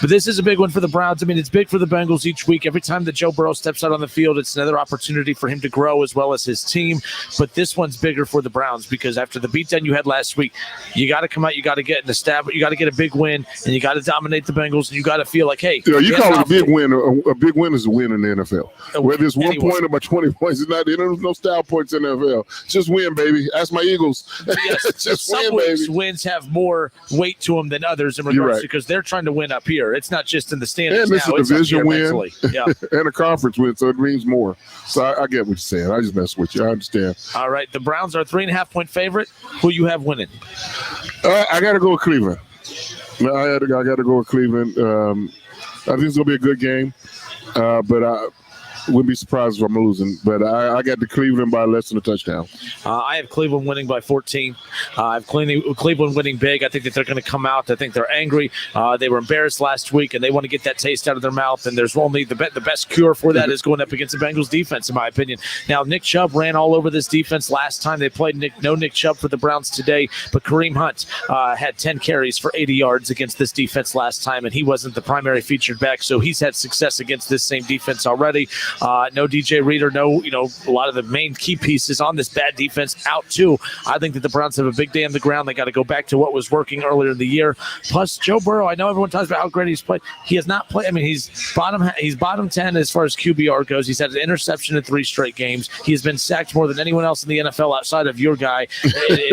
But this is a big one for the Browns. It's big for the Bengals each week. Every time that Joe Burrow steps out on the field, it's another opportunity for him to grow as well as his team. But this one's bigger for the Browns because after the beatdown you had last week, you got to come out, you got to get you got to get a big win, and you got to dominate the Bengals, and you got to feel like, hey. You call it a big win. A big win is a win in the NFL. Whether it's 1 point or by 20 points, there's no style points in the NFL. Just win, baby. Ask my Eagles. Yes, just some win, weeks baby. Wins have more weight to them than others in regards because they're trying to win up here. It's not just in the standings. And this is a division win yeah. and a conference win, so it means more. So I get what you're saying. I just mess with you. I understand. All right, the Browns are 3.5-point favorite. Who you have winning? I got to go with Cleveland. I got to go with Cleveland. I think it's going to be a good game, but I wouldn't be surprised if I'm losing. But I got the Cleveland by less than a touchdown. I have Cleveland winning by 14. I have Cleveland winning big. I think that they're going to come out. I think they're angry. They were embarrassed last week, and they want to get that taste out of their mouth. And there's only the best cure for that is going up against the Bengals defense, in my opinion. Now, Nick Chubb ran all over this defense last time they played. No Nick Chubb for the Browns today, but Kareem Hunt had 10 carries for 80 yards against this defense last time, and he wasn't the primary featured back, so he's had success against this same defense already. No DJ Reader, a lot of the main key pieces on this bad defense out too. I think that the Browns have a big day on the ground. They got to go back to what was working earlier in the year. Plus, Joe Burrow, I know everyone talks about how great he's played. He has not played. He's bottom 10 as far as QBR goes. He's had an interception in 3 straight games. He's been sacked more than anyone else in the NFL outside of your guy,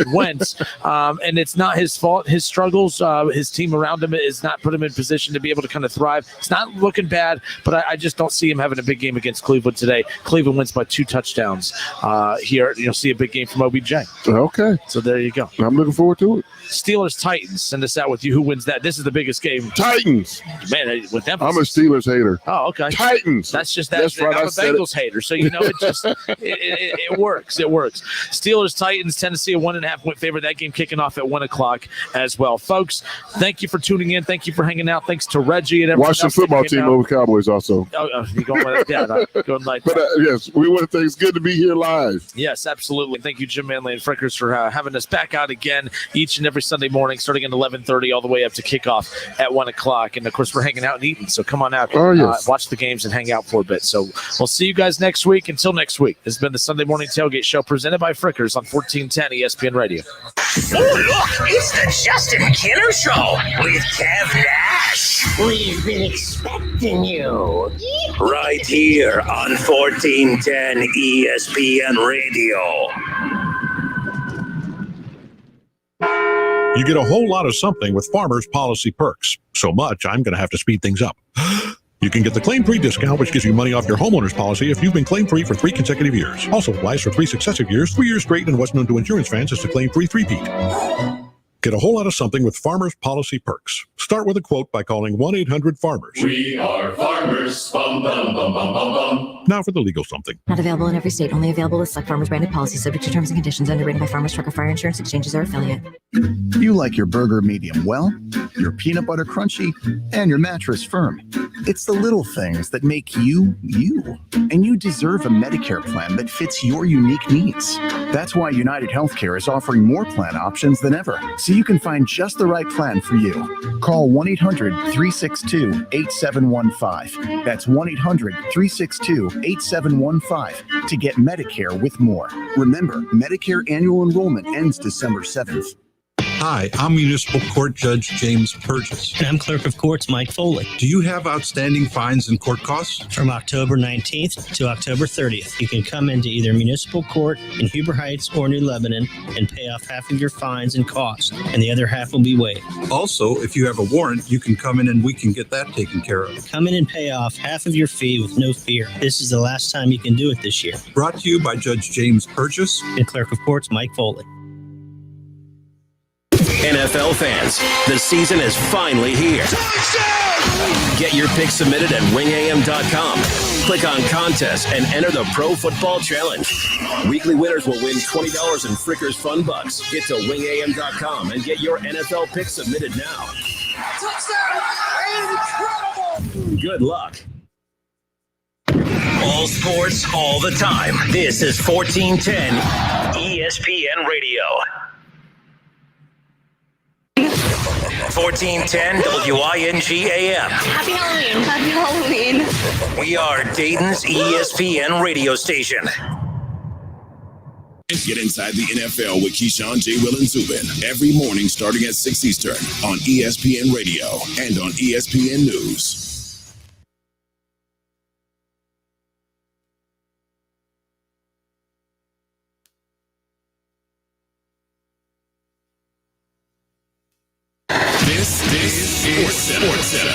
Wentz. And it's not his fault. His struggles, his team around him is not put him in position to be able to kind of thrive. It's not looking bad, but I just don't see him having a big game against Cleveland today. Cleveland wins by 2 touchdowns here. You'll see a big game from OBJ. Okay. So there you go. I'm looking forward to it. Steelers-Titans. Send us out with you. Who wins that? This is the biggest game. Titans. Man, with emphasis. I'm a Steelers hater. Oh, okay. Titans. That's just that. That's right. I'm a Bengals hater, so it just it works. It works. Steelers-Titans. Tennessee a 1.5-point favorite. That game kicking off at 1 o'clock as well, folks. Thank you for tuning in. Thank you for hanging out. Thanks to Reggie and everyone. Watch the football team over Cowboys also. You're going with going like that. But yes, we want to think it's good to be here live. Yes, absolutely. Thank you, Jim Manley and Frickers, for having us back out again each and every Sunday morning, starting at 11:30 all the way up to kickoff at 1 o'clock. And, of course, we're hanging out and eating, so come on out. Watch the games and hang out for a bit. So we'll see you guys next week. Until next week, this has been the Sunday Morning Tailgate Show presented by Frickers on 1410 ESPN Radio. Oh, look, it's the Justin Kinner Show with Kev Nash. We've been expecting you. Right here on 1410 ESPN Radio. You get a whole lot of something with Farmers Policy Perks. So much, I'm going to have to speed things up. You can get the claim-free discount, which gives you money off your homeowner's policy if you've been claim-free for 3 consecutive years. Also applies for 3 successive years, 3 years straight, and what's known to insurance fans as the claim-free three-peat. Get a whole lot of something with Farmers Policy Perks. Start with a quote by calling 1-800-FARMERS. We are farmers. Bum, bum, bum, bum, bum, bum. Now for the legal something. Not available in every state. Only available with select Farmers branded policies subject to terms and conditions. Underwritten by Farmers Truck or Fire Insurance Exchanges or affiliate. You like your burger medium well, your peanut butter crunchy, and your mattress firm. It's the little things that make you, you. And you deserve a Medicare plan that fits your unique needs. That's why United Healthcare is offering more plan options than ever, so you can find just the right plan for you. Call 1-800-362-8715. That's 1-800-362-8715 to get Medicare with more. Remember, Medicare annual enrollment ends December 7th. Hi, I'm Municipal Court Judge James Purchas. And I'm Clerk of Courts Mike Foley. Do you have outstanding fines and court costs? From October 19th to October 30th, you can come into either Municipal Court in Huber Heights or New Lebanon and pay off half of your fines and costs, and the other half will be waived. Also, if you have a warrant, you can come in and we can get that taken care of. Come in and pay off half of your fee with no fear. This is the last time you can do it this year. Brought to you by Judge James Purchas and Clerk of Courts Mike Foley. NFL fans, the season is finally here. Get your picks submitted at wingam.com. Click on contest and enter the Pro Football Challenge. Weekly winners will win $20 in Frickers Fun Bucks. Get to wingam.com and get your NFL picks submitted now. Touchdown! Incredible! Good luck. All sports, all the time. This is 1410 ESPN Radio. 1410 WING-AM. Happy Halloween. Happy Halloween. We are Dayton's ESPN radio station. Get inside the NFL with Keyshawn, J. Will, and Zubin every morning starting at 6 Eastern on ESPN Radio and on ESPN News. This is Sports Center.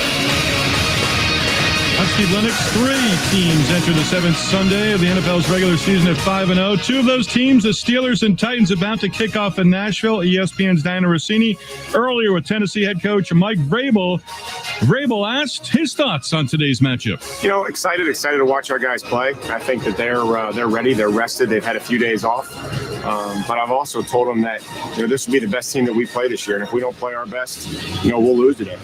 I'm Steve Lennox. 3 teams enter the 7th Sunday of the NFL's regular season at 5-0. 2 of those teams, the Steelers and Titans, about to kick off in Nashville. ESPN's Diana Rossini earlier with Tennessee head coach Mike Vrabel. Vrabel asked his thoughts on today's matchup. Excited to watch our guys play. I think that they're ready. They're rested. They've had a few days off. But I've also told them that this will be the best team that we play this year. And if we don't play our best, we'll lose today.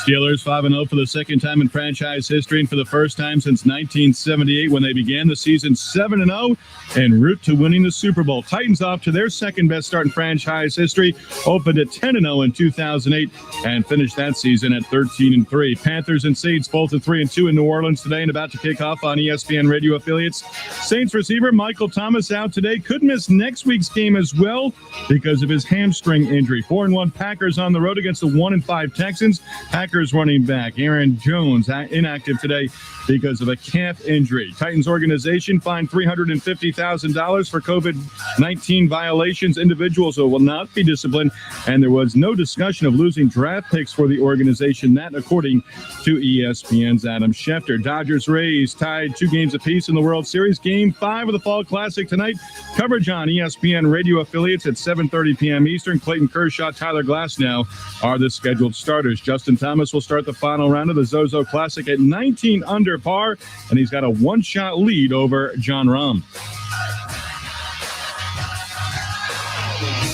Steelers 5-0 for the second time in franchise history and for the first time since 1978 when they began the season 7-0 en route to winning the Super Bowl. Titans off to their second best start in franchise history, opened at 10-0 in 2008 and finished that season at 13-3. Panthers and Saints both at 3-2 in New Orleans today and about to kick off on ESPN radio affiliates. Saints receiver Michael Thomas out today, could miss next week's game as well because of his hamstring injury. 4-1 Packers on the road against the 1-5 Texans. Packers running back Aaron Jones inactive today because of a calf injury. Titans organization fined $350,000 for COVID-19 violations. Individuals will not be disciplined, and there was no discussion of losing draft picks for the organization. That, according to ESPN's Adam Schefter. Dodgers-Rays tied 2 games apiece in the World Series. Game 5 of the Fall Classic tonight. Coverage on ESPN radio affiliates at 7:30 p.m. Eastern. Clayton Kershaw, Tyler Glasnow are the scheduled starters. Justin Thomas will start the final round of the Zozo Classic at 19 under par, and he's got a 1-shot lead over John Rahm.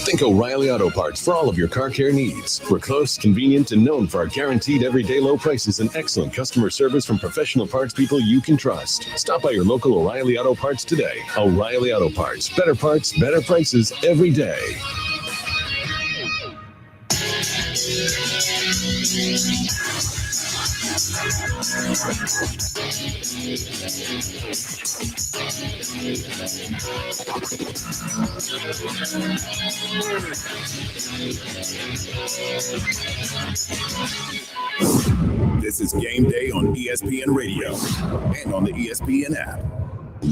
Think O'Reilly Auto Parts for all of your car care needs. We're close, convenient, and known for our guaranteed everyday low prices and excellent customer service from professional parts people you can trust. Stop by your local O'Reilly Auto Parts today. O'Reilly Auto Parts. Better parts, better prices every day. This is Game Day on ESPN Radio and on the ESPN app.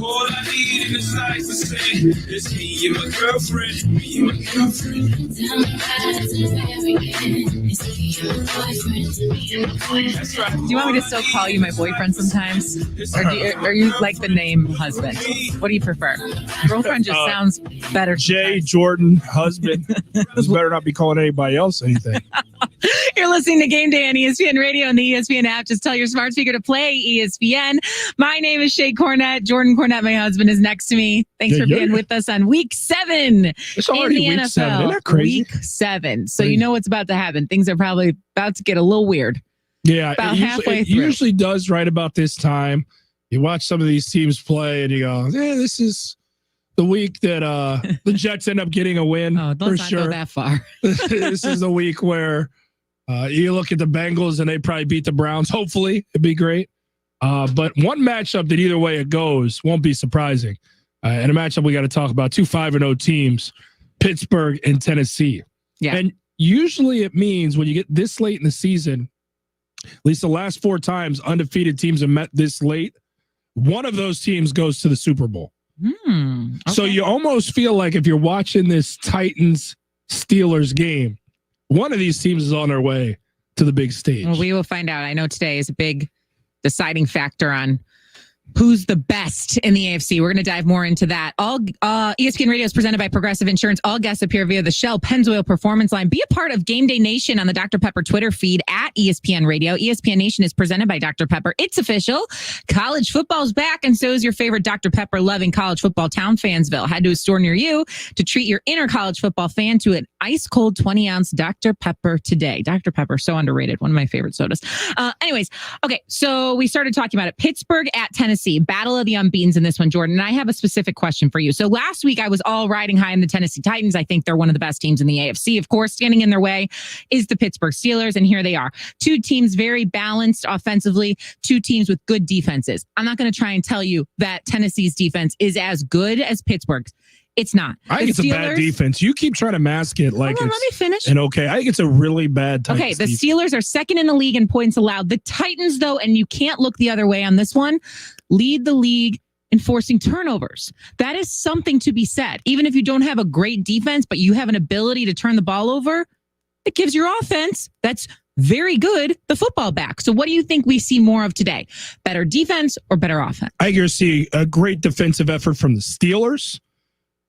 All I need in this life is it's me and my girlfriend. Me and my girlfriend. That's right. Do you want me to still call you my boyfriend sometimes? Or are you like the name husband? What do you prefer? Girlfriend just sounds better. Jay, Jordan, husband. This better not be calling anybody else anything. You're listening to Game Day on ESPN Radio and the ESPN app. Just tell your smart speaker to play ESPN. My name is Shay Cornett. Jordan Cornett, my husband, is next to me. Thanks for being with us on week 7 it's already in the week NFL. 7. Isn't that crazy? Week 7. So you know what's about to happen. Things are probably about to get a little weird. Yeah, about halfway it through. usually does right about this time. You watch some of these teams play and you go, yeah, this is the week that the Jets end up getting a win. Oh, let's not go that far. This is the week where you look at the Bengals and they probably beat the Browns. Hopefully, it'd be great. But one matchup that either way it goes won't be surprising. And a matchup we got to talk about, 2 5-0 teams, Pittsburgh and Tennessee. Yeah. And usually it means when you get this late in the season, at least the last 4 times undefeated teams have met this late, one of those teams goes to the Super Bowl. Okay. So you almost feel like if you're watching this Titans-Steelers game, one of these teams is on their way to the big stage. Well, we will find out. I know today is a big deciding factor on who's the best in the AFC. We're going to dive more into that. All ESPN Radio is presented by Progressive Insurance. All guests appear via the Shell Pennzoil Performance Line. Be a part of Game Day Nation on the Dr. Pepper Twitter feed at ESPN Radio. ESPN Nation is presented by Dr. Pepper. It's official. College football's back, and so is your favorite Dr. Pepper loving college football town, Fansville. Head to a store near you to treat your inner college football fan to an ice-cold 20-ounce Dr. Pepper today. Dr. Pepper, so underrated. One of my favorite sodas. Anyways, okay, so we started talking about it. Pittsburgh at Tennessee. Battle of the unbeatens in this one, Jordan. And I have a specific question for you. So last week I was all riding high in the Tennessee Titans. I think they're one of the best teams in the AFC. Of course, standing in their way is the Pittsburgh Steelers. And here they are. 2 teams very balanced offensively, 2 teams with good defenses. I'm not going to try and tell you that Tennessee's defense is as good as Pittsburgh's. It's not. I think it's a bad defense. You keep trying to mask it like let me finish. And okay, I think it's a really bad Titans Okay, the defense. Steelers are second in the league in points allowed. The Titans, though, and you can't look the other way on this one, lead the league in forcing turnovers. That is something to be said. Even if you don't have a great defense, but you have an ability to turn the ball over, it gives your offense that's very good the football back. So what do you think we see more of today? Better defense or better offense? I think you're see a great defensive effort from the Steelers.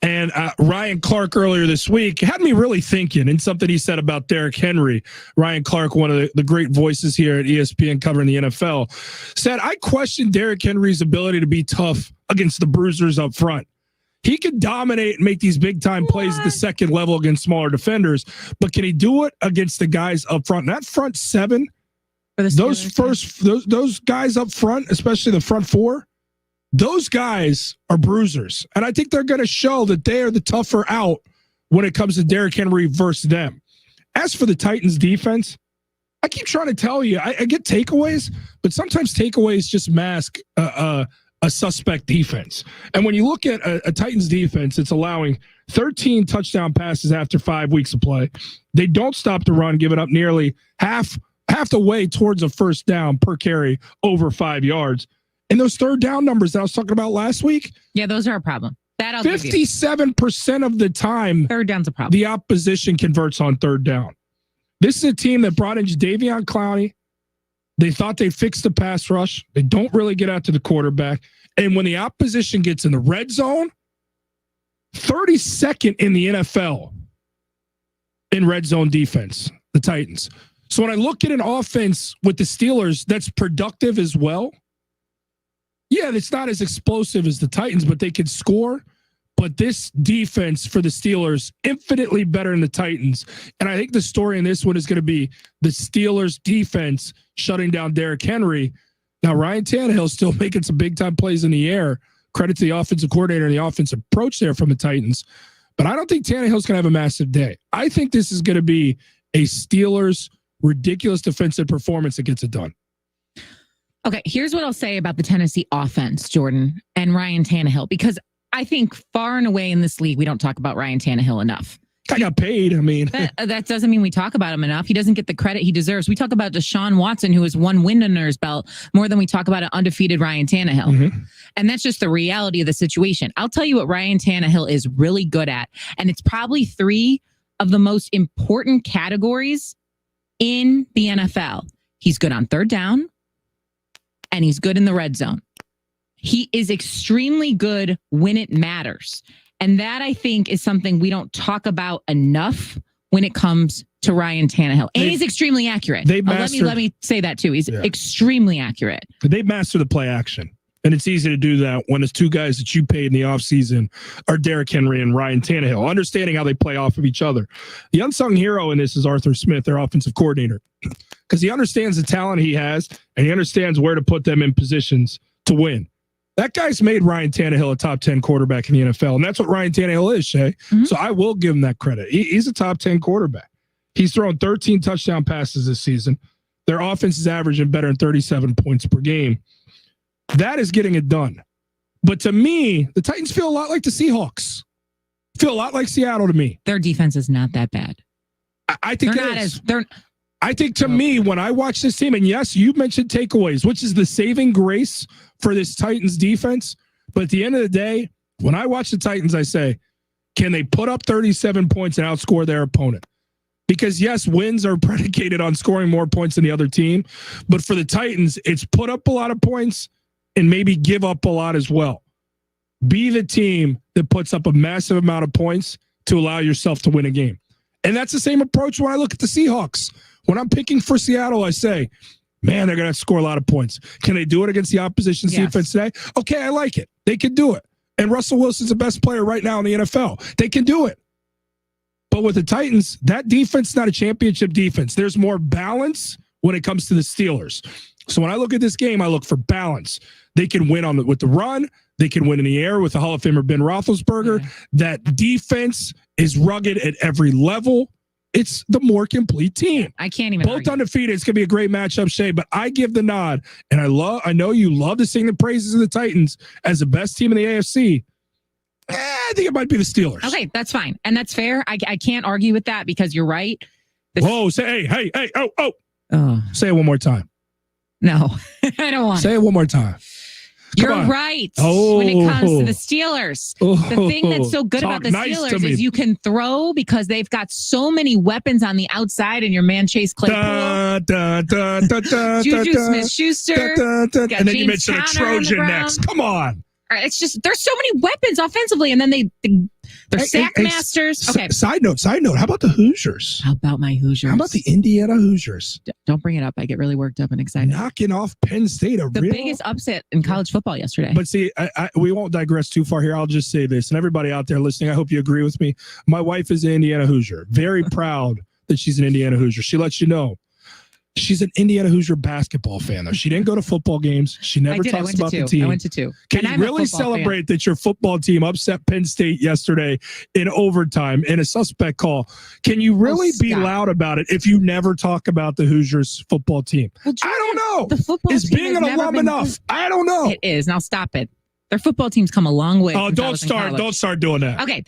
And Ryan Clark earlier this week had me really thinking, and something he said about Derrick Henry. Ryan Clark, one of the great voices here at ESPN covering the NFL, said, I question Derrick Henry's ability to be tough against the bruisers up front. He can dominate and make these big-time plays at the second level against smaller defenders, but can he do it against the guys up front? And that front 7, those guys up front, especially the front 4, those guys are bruisers. And I think they're going to show that they are the tougher out when it comes to Derrick Henry versus them. As for the Titans defense, I keep trying to tell you, I get takeaways, but sometimes takeaways just mask a suspect defense. And when you look at a Titans defense, it's allowing 13 touchdown passes after 5 weeks of play. They don't stop the run, giving up nearly half the way towards a first down per carry over 5 yards. And those third down numbers that I was talking about last week. Yeah, those are a problem. That I'll 57% of the time, third down's a problem. The opposition converts on third down. This is a team that brought in Jadeveon Clowney. They thought they fixed the pass rush. They don't really get out to the quarterback. And when the opposition gets in the red zone, 32nd in the NFL in red zone defense, the Titans. So when I look at an offense with the Steelers that's productive as well, yeah, it's not as explosive as the Titans, but they can score. But this defense for the Steelers, infinitely better than the Titans. And I think the story in this one is going to be the Steelers defense shutting down Derrick Henry. Now, Ryan Tannehill's still making some big-time plays in the air. Credit to the offensive coordinator and the offensive approach there from the Titans. But I don't think Tannehill's going to have a massive day. I think this is going to be a Steelers ridiculous defensive performance that gets it done. Okay, here's what I'll say about the Tennessee offense, Jordan, and Ryan Tannehill, because I think far and away in this league, we don't talk about Ryan Tannehill enough. I got paid. I mean, that doesn't mean we talk about him enough. He doesn't get the credit he deserves. We talk about Deshaun Watson, who has 1 win under his belt, more than we talk about an undefeated Ryan Tannehill. Mm-hmm. And that's just the reality of the situation. I'll tell you what Ryan Tannehill is really good at, and it's probably 3 of the most important categories in the NFL. He's good on third down, and he's good in the red zone. He is extremely good when it matters. And that, I think, is something we don't talk about enough when it comes to Ryan Tannehill. And he's extremely accurate. Let me say that, too. He's extremely accurate. They master the play action. And it's easy to do that when it's 2 guys that you paid in the offseason are Derrick Henry and Ryan Tannehill, understanding how they play off of each other. The unsung hero in this is Arthur Smith, their offensive coordinator, because he understands the talent he has and he understands where to put them in positions to win. That guy's made Ryan Tannehill a top 10 quarterback in the NFL, and that's what Ryan Tannehill is, Shay. Mm-hmm. So I will give him that credit. He's a top 10 quarterback. He's thrown 13 touchdown passes this season. Their offense is averaging better than 37 points per game. That is getting it done. But to me, the Titans feel a lot like the Seahawks. Feel a lot like Seattle to me. Their defense is not that bad. I think I think to me, when I watch this team, and yes, you mentioned takeaways, which is the saving grace for this Titans defense. But at the end of the day, when I watch the Titans, I say, can they put up 37 points and outscore their opponent? Because yes, wins are predicated on scoring more points than the other team. But for the Titans, it's put up a lot of points and maybe give up a lot as well. Be the team that puts up a massive amount of points to allow yourself to win a game. And that's the same approach when I look at the Seahawks. When I'm picking for Seattle, I say, man, they're going to score a lot of points. Can they do it against the opposition's defense today? Okay, I like it. They can do it. And Russell Wilson's the best player right now in the NFL. They can do it. But with the Titans, that defense is not a championship defense. There's more balance when it comes to the Steelers. So when I look at this game, I look for balance. They can win with the run. They can win in the air with the Hall of Famer Ben Roethlisberger. That defense is rugged at every level. It's the more complete team. I can't even both argue. undefeated. It's gonna be a great matchup, Shay. But I give the nod, and I know you love to sing the praises of the Titans as the best team in the AFC. I think it might be the Steelers. Okay, that's fine, and that's fair. I can't argue with that because you're right. Whoa! Say hey! Oh! Say it one more time. No, I don't want. Say it one more time. You're right when it comes to the Steelers. The thing that's so good about the Steelers is you can throw because they've got so many weapons on the outside, and your man Chase Claypool, Juju Smith-Schuster, and then you mention a Trojan next. Come on. It's just there's so many weapons offensively, and then they're sack masters. Okay. Side note. How about the Hoosiers? How about my Hoosiers? How about the Indiana Hoosiers? Don't bring it up. I get really worked up and excited. Knocking off Penn State. The biggest upset in college football yesterday. But see, we won't digress too far here. I'll just say this, and everybody out there listening, I hope you agree with me. My wife is an Indiana Hoosier. Very proud that she's an Indiana Hoosier. She lets you know. She's an Indiana Hoosier basketball fan, though. She didn't go to football games. She never talks about the team. I went to two. Can you really celebrate that your football team upset Penn State yesterday in overtime in a suspect call? Can you really be loud about it if you never talk about the Hoosiers football team? Well, Jordan, I don't know. The football is team being an alum enough? I don't know. It is. Now stop it. Their football team's come a long way. Oh, don't start doing that. Okay.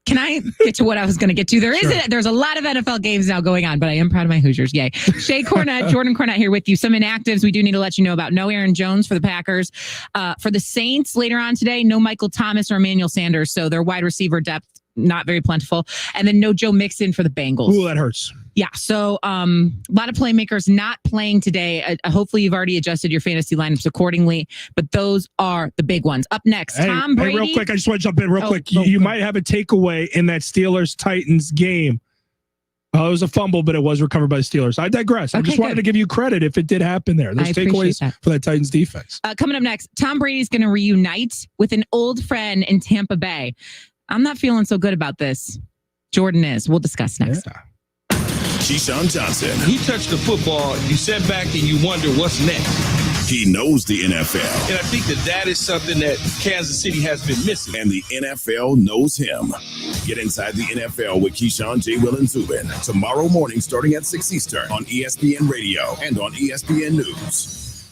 Can I get to what I was going to get to? There's a lot of NFL games now going on, but I am proud of my Hoosiers. Yay. Shay Cornett, Jordan Cornett here with you. Some inactives we do need to let you know about. No Aaron Jones for the Packers. For the Saints later on today, no Michael Thomas or Emmanuel Sanders. So their wide receiver depth, not very plentiful. And then no Joe Mixon for the Bengals. Ooh, that hurts. Yeah. So a lot of playmakers not playing today. Hopefully you've already adjusted your fantasy lineups accordingly, but those are the big ones. Up next, Tom Brady. Hey, real quick. I just want to jump in real quick. You might have a takeaway in that Steelers-Titans game. It was a fumble, but it was recovered by the Steelers. I digress. I just wanted to give you credit if it did happen there. There's takeaways for that Titans defense. Coming up next, Tom Brady's going to reunite with an old friend in Tampa Bay. I'm not feeling so good about this. Jordan is. We'll discuss next. Yeah. Keyshawn Johnson. He touched the football, you sit back and you wonder what's next. He knows the NFL. And I think that is something that Kansas City has been missing. And the NFL knows him. Get inside the NFL with Keyshawn, J. Will, and Zubin tomorrow morning starting at 6 Eastern on ESPN Radio and on ESPN News.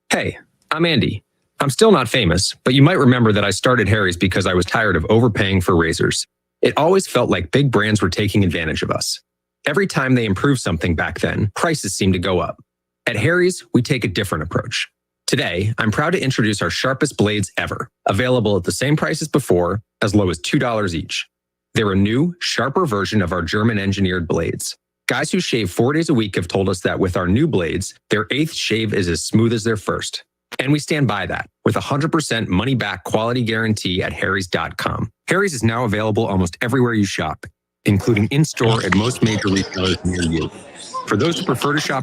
Hey, I'm Andy. I'm still not famous, but you might remember that I started Harry's because I was tired of overpaying for razors. It always felt like big brands were taking advantage of us. Every time they improved something back then, prices seemed to go up. At Harry's, we take a different approach. Today, I'm proud to introduce our sharpest blades ever, available at the same price as before, as low as $2 each. They're a new, sharper version of our German-engineered blades. Guys who shave 4 days a week have told us that with our new blades, their 8th shave is as smooth as their first. And we stand by that with a 100% money-back quality guarantee at harrys.com. Harry's is now available almost everywhere you shop, including in-store at most major retailers near you. For those who prefer to shop